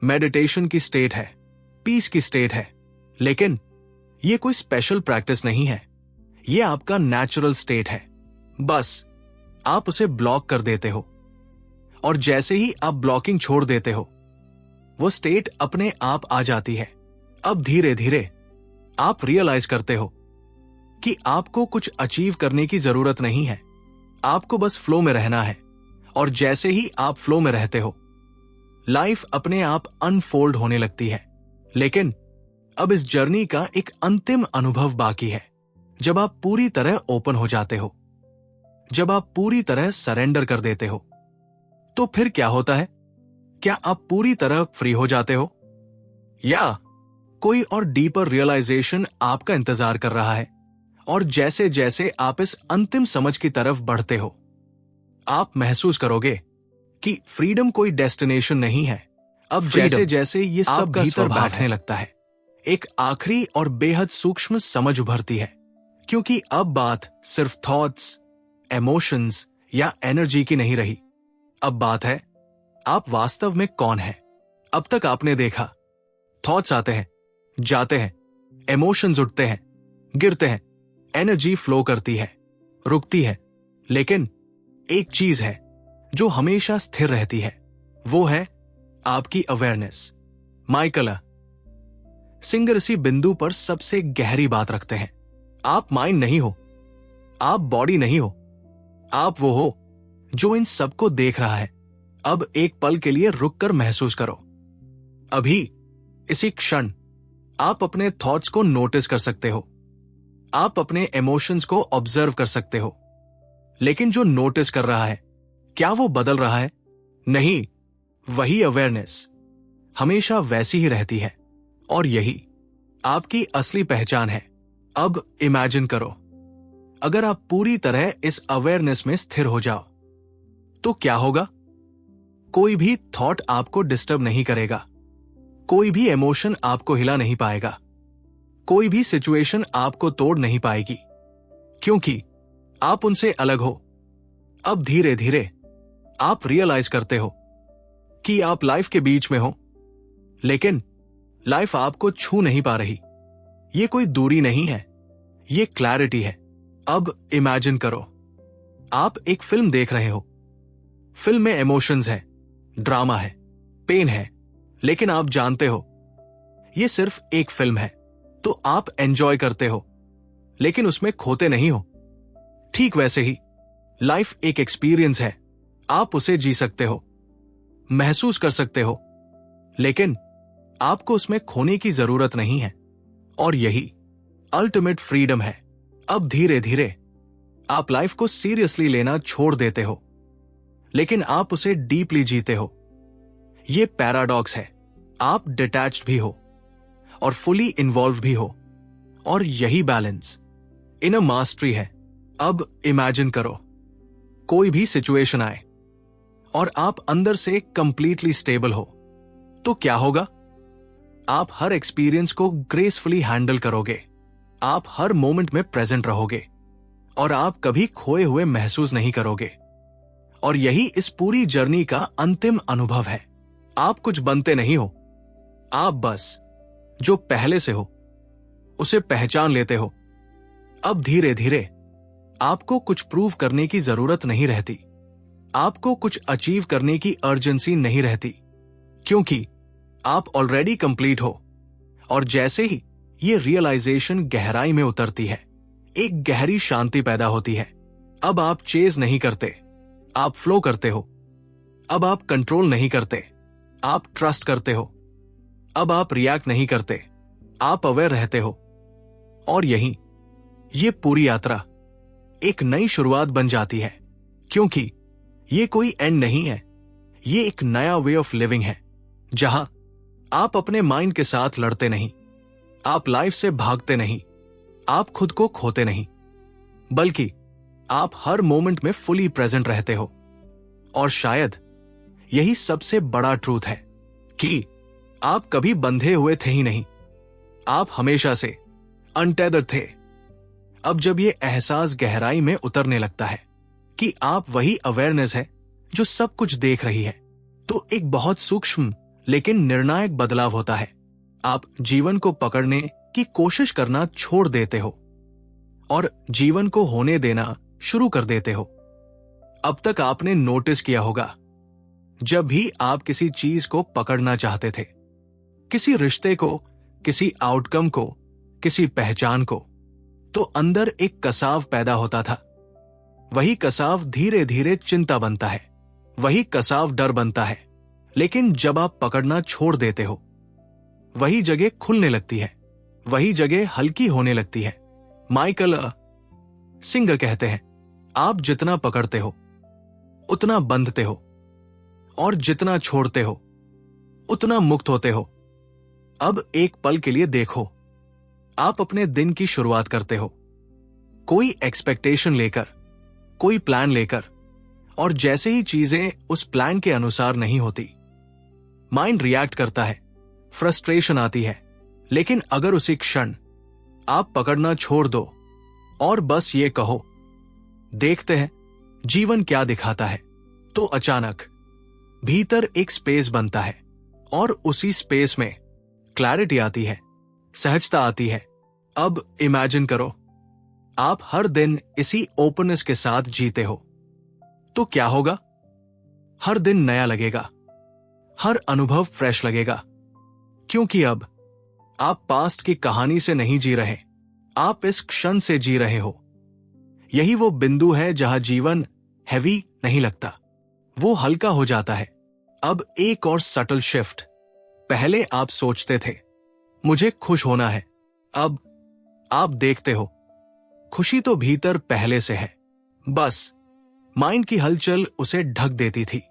मेडिटेशन की स्टेट है, पीस की स्टेट है। लेकिन यह कोई स्पेशल प्रैक्टिस नहीं है, यह आपका नेचुरल स्टेट है। बस आप उसे ब्लॉक कर देते हो, और जैसे ही आप ब्लॉकिंग छोड़ देते हो वो स्टेट अपने आप आ जाती है। अब धीरे धीरे आप रियलाइज करते हो कि आपको कुछ अचीव करने की जरूरत नहीं है, आपको बस फ्लो में रहना है। और जैसे ही आप फ्लो में रहते हो, लाइफ अपने आप अनफोल्ड होने लगती है। लेकिन अब इस जर्नी का एक अंतिम अनुभव बाकी है, जब आप पूरी तरह ओपन हो जाते हो, जब आप पूरी तरह सरेंडर कर देते हो। तो फिर क्या होता है? क्या आप पूरी तरह फ्री हो जाते हो, या कोई और डीपर रियलाइजेशन आपका इंतजार कर रहा है? और जैसे जैसे आप इस अंतिम समझ की तरफ बढ़ते हो, आप महसूस करोगे कि फ्रीडम कोई डेस्टिनेशन नहीं है। अब जैसे जैसे ये सब भीतर बैठने लगता है, एक आखिरी और बेहद सूक्ष्म समझ उभरती है। क्योंकि अब बात सिर्फ थॉट्स, इमोशंस या एनर्जी की नहीं रही। अब बात है, आप वास्तव में कौन हैं? अब तक आपने देखा, थॉट्स आते हैं, जाते हैं, इमोशंस उठते हैं, गिरते हैं, एनर्जी फ्लो करती है, रुकती है। लेकिन एक चीज है जो हमेशा स्थिर रहती है, वो है आपकी अवेयरनेस। माइकल सिंगर इसी बिंदु पर सबसे गहरी बात रखते हैं। आप माइंड नहीं हो, आप बॉडी नहीं हो, आप वो हो जो इन सबको देख रहा है। अब एक पल के लिए रुककर महसूस करो। अभी इसी क्षण आप अपने थॉट्स को नोटिस कर सकते हो, आप अपने इमोशंस को ऑब्जर्व कर सकते हो। लेकिन जो नोटिस कर रहा है, क्या वो बदल रहा है? नहीं, वही अवेयरनेस हमेशा वैसी ही रहती है। और यही आपकी असली पहचान है। अब इमेजिन करो, अगर आप पूरी तरह इस अवेयरनेस में स्थिर हो जाओ तो क्या होगा? कोई भी थॉट आपको डिस्टर्ब नहीं करेगा, कोई भी इमोशन आपको हिला नहीं पाएगा, कोई भी सिचुएशन आपको तोड़ नहीं पाएगी, क्योंकि आप उनसे अलग हो। अब धीरे धीरे आप रियलाइज करते हो कि आप लाइफ के बीच में हो, लेकिन लाइफ आपको छू नहीं पा रही। ये कोई दूरी नहीं है, ये क्लैरिटी है। अब इमेजिन करो, आप एक फिल्म देख रहे हो। फिल्म में इमोशंस है, ड्रामा है, पेन है, लेकिन आप जानते हो ये सिर्फ एक फिल्म है, तो आप एंजॉय करते हो, लेकिन उसमें खोते नहीं हो। ठीक वैसे ही लाइफ एक एक्सपीरियंस है, आप उसे जी सकते हो, महसूस कर सकते हो, लेकिन आपको उसमें खोने की जरूरत नहीं है। और यही अल्टीमेट फ्रीडम है। अब धीरे धीरे आप लाइफ को सीरियसली लेना छोड़ देते हो, लेकिन आप उसे डीपली जीते हो। ये पैराडॉक्स है, आप डिटैच्ड भी हो और फुली इन्वॉल्व भी हो, और यही बैलेंस इनर मास्टरी है। अब इमेजिन करो, कोई भी सिचुएशन आए और आप अंदर से कंप्लीटली स्टेबल हो, तो क्या होगा? आप हर एक्सपीरियंस को ग्रेसफुली हैंडल करोगे, आप हर मोमेंट में प्रेजेंट रहोगे, और आप कभी खोए हुए महसूस नहीं करोगे। और यही इस पूरी जर्नी का अंतिम अनुभव है। आप कुछ बनते नहीं हो, आप बस जो पहले से हो उसे पहचान लेते हो। अब धीरे धीरे आपको कुछ प्रूव करने की जरूरत नहीं रहती, आपको कुछ अचीव करने की अर्जेंसी नहीं रहती, क्योंकि आप ऑलरेडी कंप्लीट हो। और जैसे ही ये रियलाइजेशन गहराई में उतरती है, एक गहरी शांति पैदा होती है। अब आप चेज नहीं करते, आप फ्लो करते हो। अब आप कंट्रोल नहीं करते, आप ट्रस्ट करते हो। अब आप रिएक्ट नहीं करते, आप अवेयर रहते हो। और यही ये पूरी यात्रा एक नई शुरुआत बन जाती है, क्योंकि ये कोई एंड नहीं है, ये एक नया वे ऑफ लिविंग है, जहां आप अपने माइंड के साथ लड़ते नहीं, आप लाइफ से भागते नहीं, आप खुद को खोते नहीं, बल्कि आप हर मोमेंट में फुली प्रेजेंट रहते हो। और शायद यही सबसे बड़ा ट्रूथ है कि आप कभी बंधे हुए थे ही नहीं, आप हमेशा से अनटेदर्ड थे। अब जब ये एहसास गहराई में उतरने लगता है कि आप वही अवेयरनेस है जो सब कुछ देख रही है, तो एक बहुत सूक्ष्म लेकिन निर्णायक बदलाव होता है। आप जीवन को पकड़ने की कोशिश करना छोड़ देते हो और जीवन को होने देना शुरू कर देते हो। अब तक आपने नोटिस किया होगा, जब भी आप किसी चीज को पकड़ना चाहते थे, किसी रिश्ते को, किसी आउटकम को, किसी पहचान को, तो अंदर एक कसाव पैदा होता था। वही कसाव धीरे धीरे चिंता बनता है, वही कसाव डर बनता है। लेकिन जब आप पकड़ना छोड़ देते हो, वही जगह खुलने लगती है, वही जगह हल्की होने लगती है। माइकल सिंगर कहते हैं, आप जितना पकड़ते हो उतना बंधते हो, और जितना छोड़ते हो उतना मुक्त होते हो। अब एक पल के लिए देखो, आप अपने दिन की शुरुआत करते हो, कोई एक्सपेक्टेशन लेकर, कोई प्लान लेकर, और जैसे ही चीजें उस प्लान के अनुसार नहीं होती, माइंड रिएक्ट करता है, फ्रस्ट्रेशन आती है। लेकिन अगर उसी क्षण आप पकड़ना छोड़ दो और बस ये कहो, देखते हैं जीवन क्या दिखाता है, तो अचानक भीतर एक स्पेस बनता है, और उसी स्पेस में क्लैरिटी आती है, सहजता आती है। अब इमेजिन करो, आप हर दिन इसी ओपननेस के साथ जीते हो, तो क्या होगा? हर दिन नया लगेगा, हर अनुभव फ्रेश लगेगा, क्योंकि अब आप पास्ट की कहानी से नहीं जी रहे, आप इस क्षण से जी रहे हो। यही वो बिंदु है जहां जीवन हैवी नहीं लगता, वो हल्का हो जाता है। अब एक और सटल शिफ्ट, पहले आप सोचते थे मुझे खुश होना है, अब आप देखते हो खुशी तो भीतर पहले से है, बस माइंड की हलचल उसे ढक देती थी।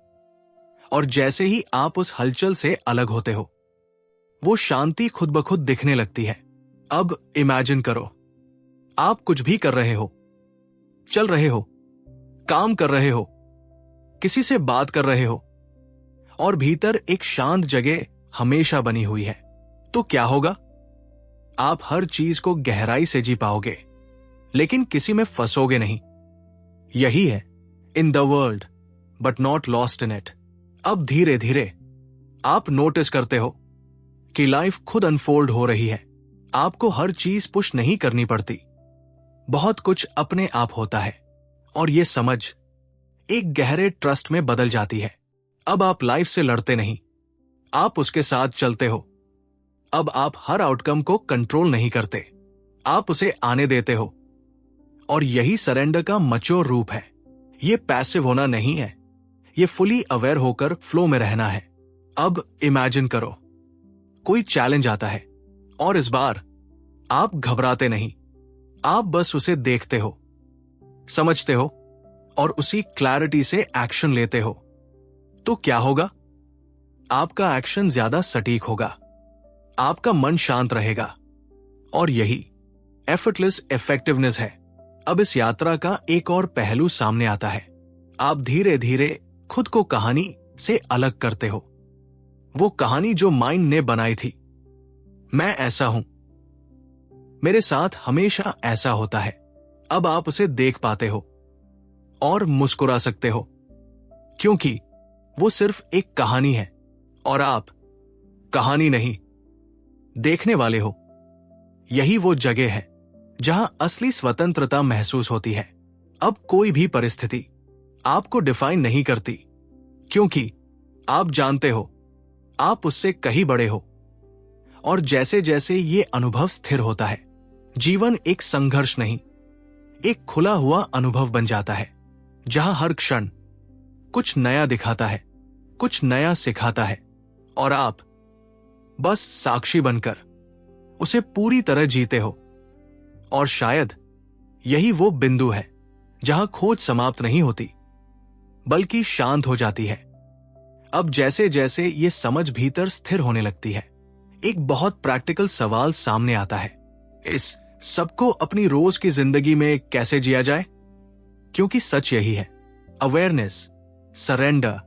और जैसे ही आप उस हलचल से अलग होते हो, वो शांति खुद ब खुद दिखने लगती है। अब इमेजिन करो, आप कुछ भी कर रहे हो, चल रहे हो, काम कर रहे हो, किसी से बात कर रहे हो, और भीतर एक शांत जगह हमेशा बनी हुई है। तो क्या होगा? आप हर चीज को गहराई से जी पाओगे, लेकिन किसी में फंसोगे नहीं। यही है in the world but not lost in it. अब धीरे धीरे आप नोटिस करते हो कि लाइफ खुद अनफोल्ड हो रही है। आपको हर चीज पुश नहीं करनी पड़ती, बहुत कुछ अपने आप होता है। और यह समझ एक गहरे ट्रस्ट में बदल जाती है। अब आप लाइफ से लड़ते नहीं, आप उसके साथ चलते हो। अब आप हर आउटकम को कंट्रोल नहीं करते, आप उसे आने देते हो। और यही सरेंडर का मैच्योर रूप है। यह पैसिव होना नहीं है, यह फुली अवेयर होकर फ्लो में रहना है। अब इमेजिन करो, कोई चैलेंज आता है और इस बार आप घबराते नहीं, आप बस उसे देखते हो, समझते हो और उसी क्लैरिटी से एक्शन लेते हो। तो क्या होगा? आपका एक्शन ज्यादा सटीक होगा, आपका मन शांत रहेगा, और यही एफर्टलेस इफेक्टिवनेस है। अब इस यात्रा का एक और पहलू सामने आता है। आप धीरे धीरे खुद को कहानी से अलग करते हो। वो कहानी जो माइंड ने बनाई थी, मैं ऐसा हूं, मेरे साथ हमेशा ऐसा होता है। अब आप उसे देख पाते हो और मुस्कुरा सकते हो, क्योंकि वो सिर्फ एक कहानी है और आप कहानी नहीं, देखने वाले हो। यही वो जगह है जहां असली स्वतंत्रता महसूस होती है। अब कोई भी परिस्थिति आपको डिफाइन नहीं करती, क्योंकि आप जानते हो आप उससे कहीं बड़े हो। और जैसे जैसे ये अनुभव स्थिर होता है, जीवन एक संघर्ष नहीं, एक खुला हुआ अनुभव बन जाता है, जहां हर क्षण कुछ नया दिखाता है, कुछ नया सिखाता है, और आप बस साक्षी बनकर उसे पूरी तरह जीते हो। और शायद यही वो बिंदु है जहां खोज समाप्त नहीं होती, बल्कि शांत हो जाती है। अब जैसे जैसे ये समझ भीतर स्थिर होने लगती है, एक बहुत प्रैक्टिकल सवाल सामने आता है। इस सबको अपनी रोज की जिंदगी में कैसे जिया जाए? क्योंकि सच यही है, अवेयरनेस, सरेंडर,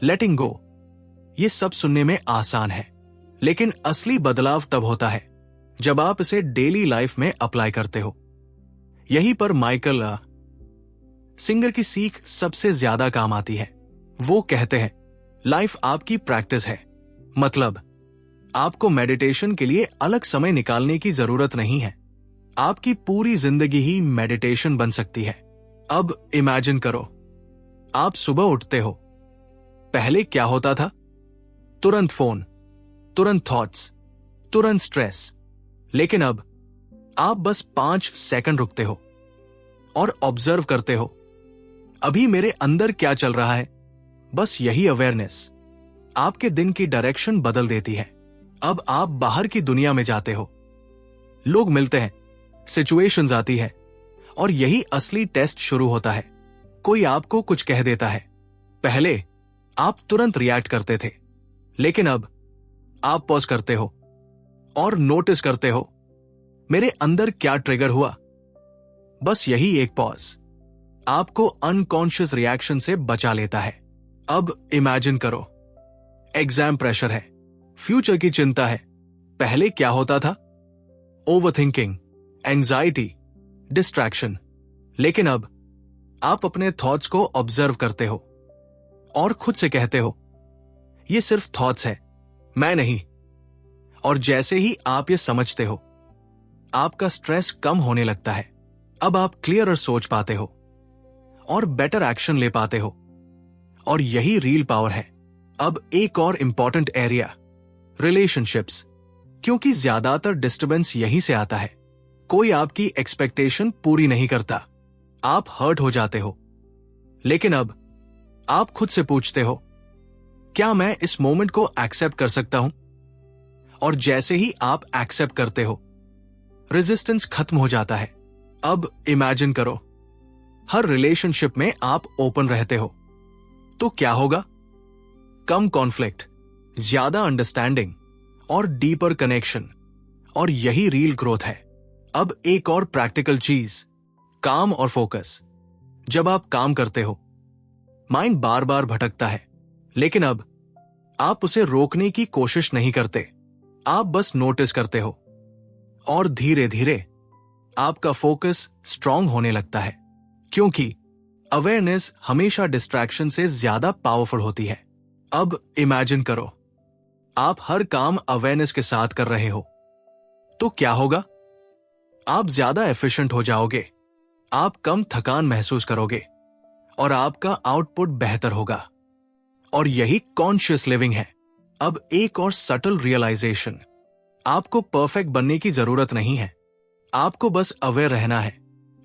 लेटिंग गो, ये सब सुनने में आसान है, लेकिन असली बदलाव तब होता है जब आप इसे डेली लाइफ में अप्लाई करते हो। यहीं पर माइकल सिंगर की सीख सबसे ज्यादा काम आती है। वो कहते हैं, लाइफ आपकी प्रैक्टिस है, मतलब आपको मेडिटेशन के लिए अलग समय निकालने की जरूरत नहीं है। आपकी पूरी जिंदगी ही मेडिटेशन बन सकती है। अब इमेजिन करो, आप सुबह उठते हो, पहले क्या होता था? तुरंत फोन, तुरंत थॉट्स, तुरंत स्ट्रेस। लेकिन अब आप बस 5 सेकंड रुकते हो और ऑब्जर्व करते हो, अभी मेरे अंदर क्या चल रहा है। बस यही अवेयरनेस आपके दिन की डायरेक्शन बदल देती है। अब आप बाहर की दुनिया में जाते हो, लोग मिलते हैं, सिचुएशंस आती है, और यही असली टेस्ट शुरू होता है। कोई आपको कुछ कह देता है, पहले आप तुरंत रिएक्ट करते थे, लेकिन अब आप पॉज करते हो और नोटिस करते हो, मेरे अंदर क्या ट्रिगर हुआ। बस यही एक पॉज आपको अनकॉन्शियस रिएक्शन से बचा लेता है। अब इमेजिन करो, एग्जाम प्रेशर है, फ्यूचर की चिंता है। पहले क्या होता था? Overthinking, anxiety, distraction. लेकिन अब आप अपने थॉट्स को ऑब्जर्व करते हो और खुद से कहते हो, ये सिर्फ थॉट्स है, मैं नहीं। और जैसे ही आप ये समझते हो, आपका स्ट्रेस कम होने लगता है। अब आप क्लियरर सोच पाते हो और बेटर एक्शन ले पाते हो। और यही रियल पावर है। अब एक और इंपॉर्टेंट एरिया, रिलेशनशिप्स, क्योंकि ज्यादातर डिस्टर्बेंस यहीं से आता है। कोई आपकी एक्सपेक्टेशन पूरी नहीं करता, आप हर्ट हो जाते हो। लेकिन अब आप खुद से पूछते हो, क्या मैं इस मोमेंट को एक्सेप्ट कर सकता हूं? और जैसे ही आप एक्सेप्ट करते हो, रेजिस्टेंस खत्म हो जाता है। अब इमेजिन करो, हर रिलेशनशिप में आप ओपन रहते हो, तो क्या होगा? कम कॉन्फ्लिक्ट, ज्यादा अंडरस्टैंडिंग और डीपर कनेक्शन। और यही रियल ग्रोथ है। अब एक और प्रैक्टिकल चीज, काम और फोकस। जब आप काम करते हो, माइंड बार बार भटकता है, लेकिन अब आप उसे रोकने की कोशिश नहीं करते, आप बस नोटिस करते हो। और धीरे धीरे आपका फोकस स्ट्रांग होने लगता है, क्योंकि अवेयरनेस हमेशा डिस्ट्रैक्शन से ज्यादा पावरफुल होती है। अब इमेजिन करो, आप हर काम अवेयरनेस के साथ कर रहे हो, तो क्या होगा? आप ज्यादा एफिशिएंट हो जाओगे, आप कम थकान महसूस करोगे और आपका आउटपुट बेहतर होगा। और यही कॉन्शियस लिविंग है। अब एक और सटल रियलाइजेशन, आपको परफेक्ट बनने की जरूरत नहीं है, आपको बस अवेयर रहना है।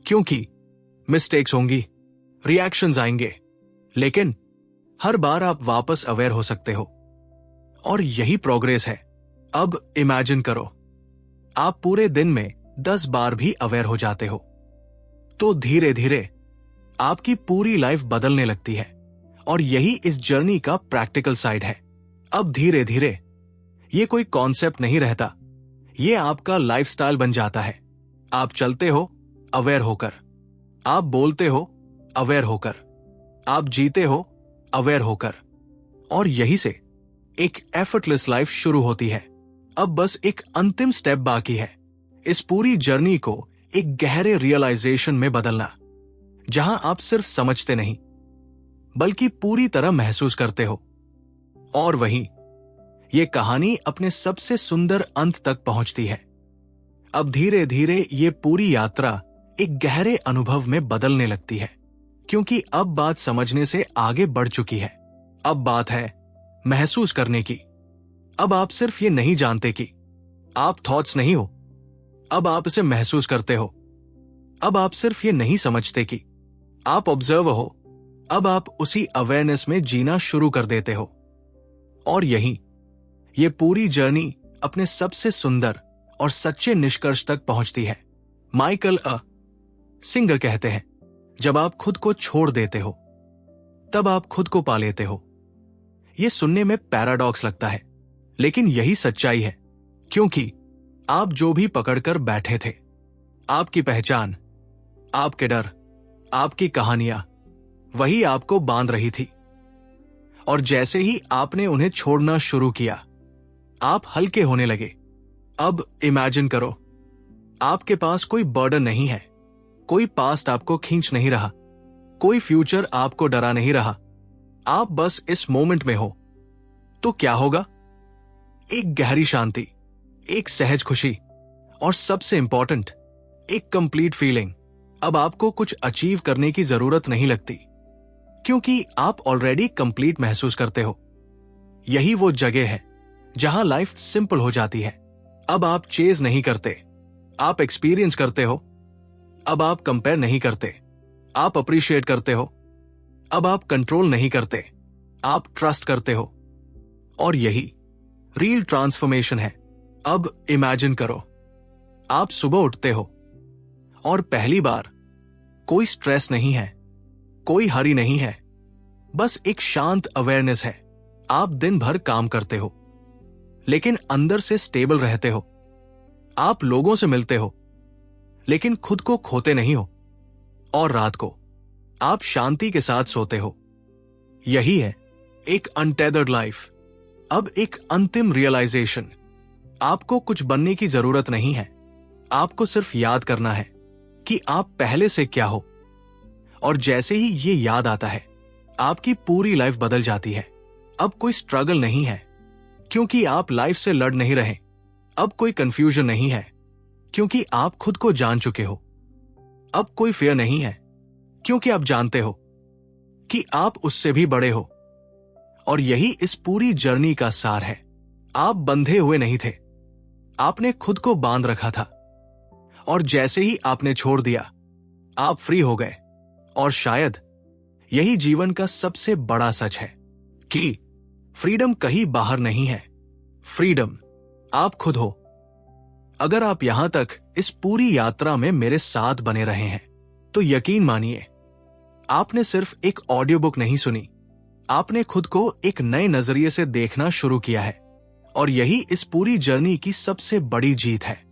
क्योंकि मिस्टेक्स होंगी, रिएक्शंस आएंगे, लेकिन हर बार आप वापस अवेयर हो सकते हो, और यही प्रोग्रेस है। अब इमेजिन करो, आप पूरे दिन में 10 बार भी अवेयर हो जाते हो, तो धीरे धीरे आपकी पूरी लाइफ बदलने लगती है। और यही इस जर्नी का प्रैक्टिकल साइड है। अब धीरे धीरे ये कोई कॉन्सेप्ट नहीं रहता, ये आपका लाइफस्टाइल बन जाता है। आप चलते हो अवेयर होकर, आप बोलते हो अवेयर होकर, आप जीते हो अवेयर होकर, और यही से एक एफर्टलेस लाइफ शुरू होती है। अब बस एक अंतिम स्टेप बाकी है, इस पूरी जर्नी को एक गहरे रियलाइजेशन में बदलना, जहां आप सिर्फ समझते नहीं बल्कि पूरी तरह महसूस करते हो। और वहीं ये कहानी अपने सबसे सुंदर अंत तक पहुंचती है। अब धीरे धीरे ये पूरी यात्रा एक गहरे अनुभव में बदलने लगती है, क्योंकि अब बात समझने से आगे बढ़ चुकी है। अब बात है महसूस करने की। अब आप सिर्फ ये नहीं जानते कि आप थॉट्स नहीं हो, अब आप इसे महसूस करते हो। अब आप सिर्फ ये नहीं समझते कि आप ऑब्जर्व हो, अब आप उसी अवेयरनेस में जीना शुरू कर देते हो। और यही ये पूरी जर्नी अपने सबसे सुंदर और सच्चे निष्कर्ष तक पहुंचती है। माइकल सिंगर कहते हैं, जब आप खुद को छोड़ देते हो तब आप खुद को पा लेते हो। यह सुनने में पैराडॉक्स लगता है, लेकिन यही सच्चाई है, क्योंकि आप जो भी पकड़कर बैठे थे, आपकी पहचान, आपके डर, आपकी कहानियां, वही आपको बांध रही थी। और जैसे ही आपने उन्हें छोड़ना शुरू किया, आप हल्के होने लगे। अब इमेजिन करो, आपके पास कोई बर्डन नहीं है, कोई पास्ट आपको खींच नहीं रहा, कोई फ्यूचर आपको डरा नहीं रहा, आप बस इस मोमेंट में हो। तो क्या होगा? एक गहरी शांति, एक सहज खुशी, और सबसे इंपॉर्टेंट, एक कंप्लीट फीलिंग। अब आपको कुछ अचीव करने की जरूरत नहीं लगती, क्योंकि आप ऑलरेडी कंप्लीट महसूस करते हो। यही वो जगह है जहां लाइफ सिंपल हो जाती है। अब आप चेज नहीं करते, आप एक्सपीरियंस करते हो। अब आप कंपेयर नहीं करते, आप अप्रिशिएट करते हो। अब आप कंट्रोल नहीं करते, आप ट्रस्ट करते हो। और यही रियल ट्रांसफॉर्मेशन है। अब इमेजिन करो, आप सुबह उठते हो और पहली बार कोई स्ट्रेस नहीं है, कोई हरी नहीं है, बस एक शांत अवेयरनेस है। आप दिन भर काम करते हो, लेकिन अंदर से स्टेबल रहते हो। आप लोगों से मिलते हो, लेकिन खुद को खोते नहीं हो। और रात को आप शांति के साथ सोते हो। यही है एक अनटेदर्ड लाइफ। अब एक अंतिम रियलाइजेशन, आपको कुछ बनने की जरूरत नहीं है, आपको सिर्फ याद करना है कि आप पहले से क्या हो। और जैसे ही ये याद आता है, आपकी पूरी लाइफ बदल जाती है। अब कोई स्ट्रगल नहीं है, क्योंकि आप लाइफ से लड़ नहीं रहे। अब कोई कंफ्यूजन नहीं है, क्योंकि आप खुद को जान चुके हो। अब कोई फियर नहीं है, क्योंकि आप जानते हो कि आप उससे भी बड़े हो। और यही इस पूरी जर्नी का सार है। आप बंधे हुए नहीं थे, आपने खुद को बांध रखा था, और जैसे ही आपने छोड़ दिया, आप फ्री हो गए। और शायद यही जीवन का सबसे बड़ा सच है कि फ्रीडम कहीं बाहर नहीं है, फ्रीडम आप खुद हो। अगर आप यहां तक इस पूरी यात्रा में मेरे साथ बने रहे हैं, तो यकीन मानिए, आपने सिर्फ एक ऑडियो बुक नहीं सुनी, आपने खुद को एक नए नजरिए से देखना शुरू किया है। और यही इस पूरी जर्नी की सबसे बड़ी जीत है,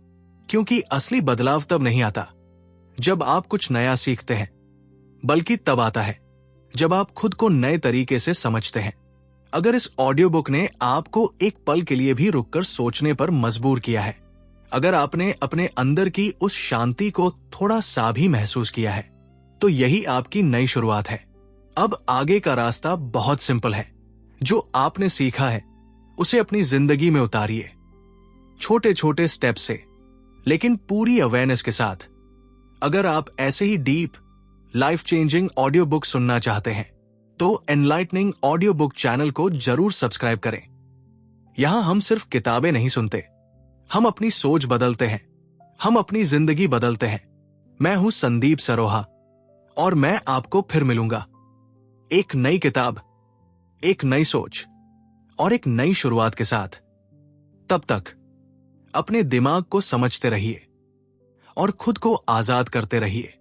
क्योंकि असली बदलाव तब नहीं आता जब आप कुछ नया सीखते हैं, बल्कि तब आता है जब आप खुद को नए तरीके से समझते हैं। अगर इस ऑडियो बुक ने आपको एक पल के लिए भी रुककर सोचने पर मजबूर किया है, अगर आपने अपने अंदर की उस शांति को थोड़ा सा भी महसूस किया है, तो यही आपकी नई शुरुआत है। अब आगे का रास्ता बहुत सिंपल है। जो आपने सीखा है उसे अपनी जिंदगी में उतारिए, छोटे छोटे स्टेप से, लेकिन पूरी अवेयरनेस के साथ। अगर आप ऐसे ही deep life changing audio book सुनना चाहते हैं तो एनलाइटनिंग ऑडियो बुक चैनल को जरूर सब्सक्राइब करें। यहां हम सिर्फ किताबें नहीं सुनते, हम अपनी सोच बदलते हैं, हम अपनी जिंदगी बदलते हैं। मैं हूं संदीप सरोहा और मैं आपको फिर मिलूंगा एक नई किताब, एक नई सोच और एक नई शुरुआत के साथ। तब तक अपने दिमाग को समझते रहिए और खुद को आजाद करते रहिए।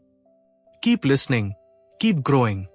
Keep listening, keep growing.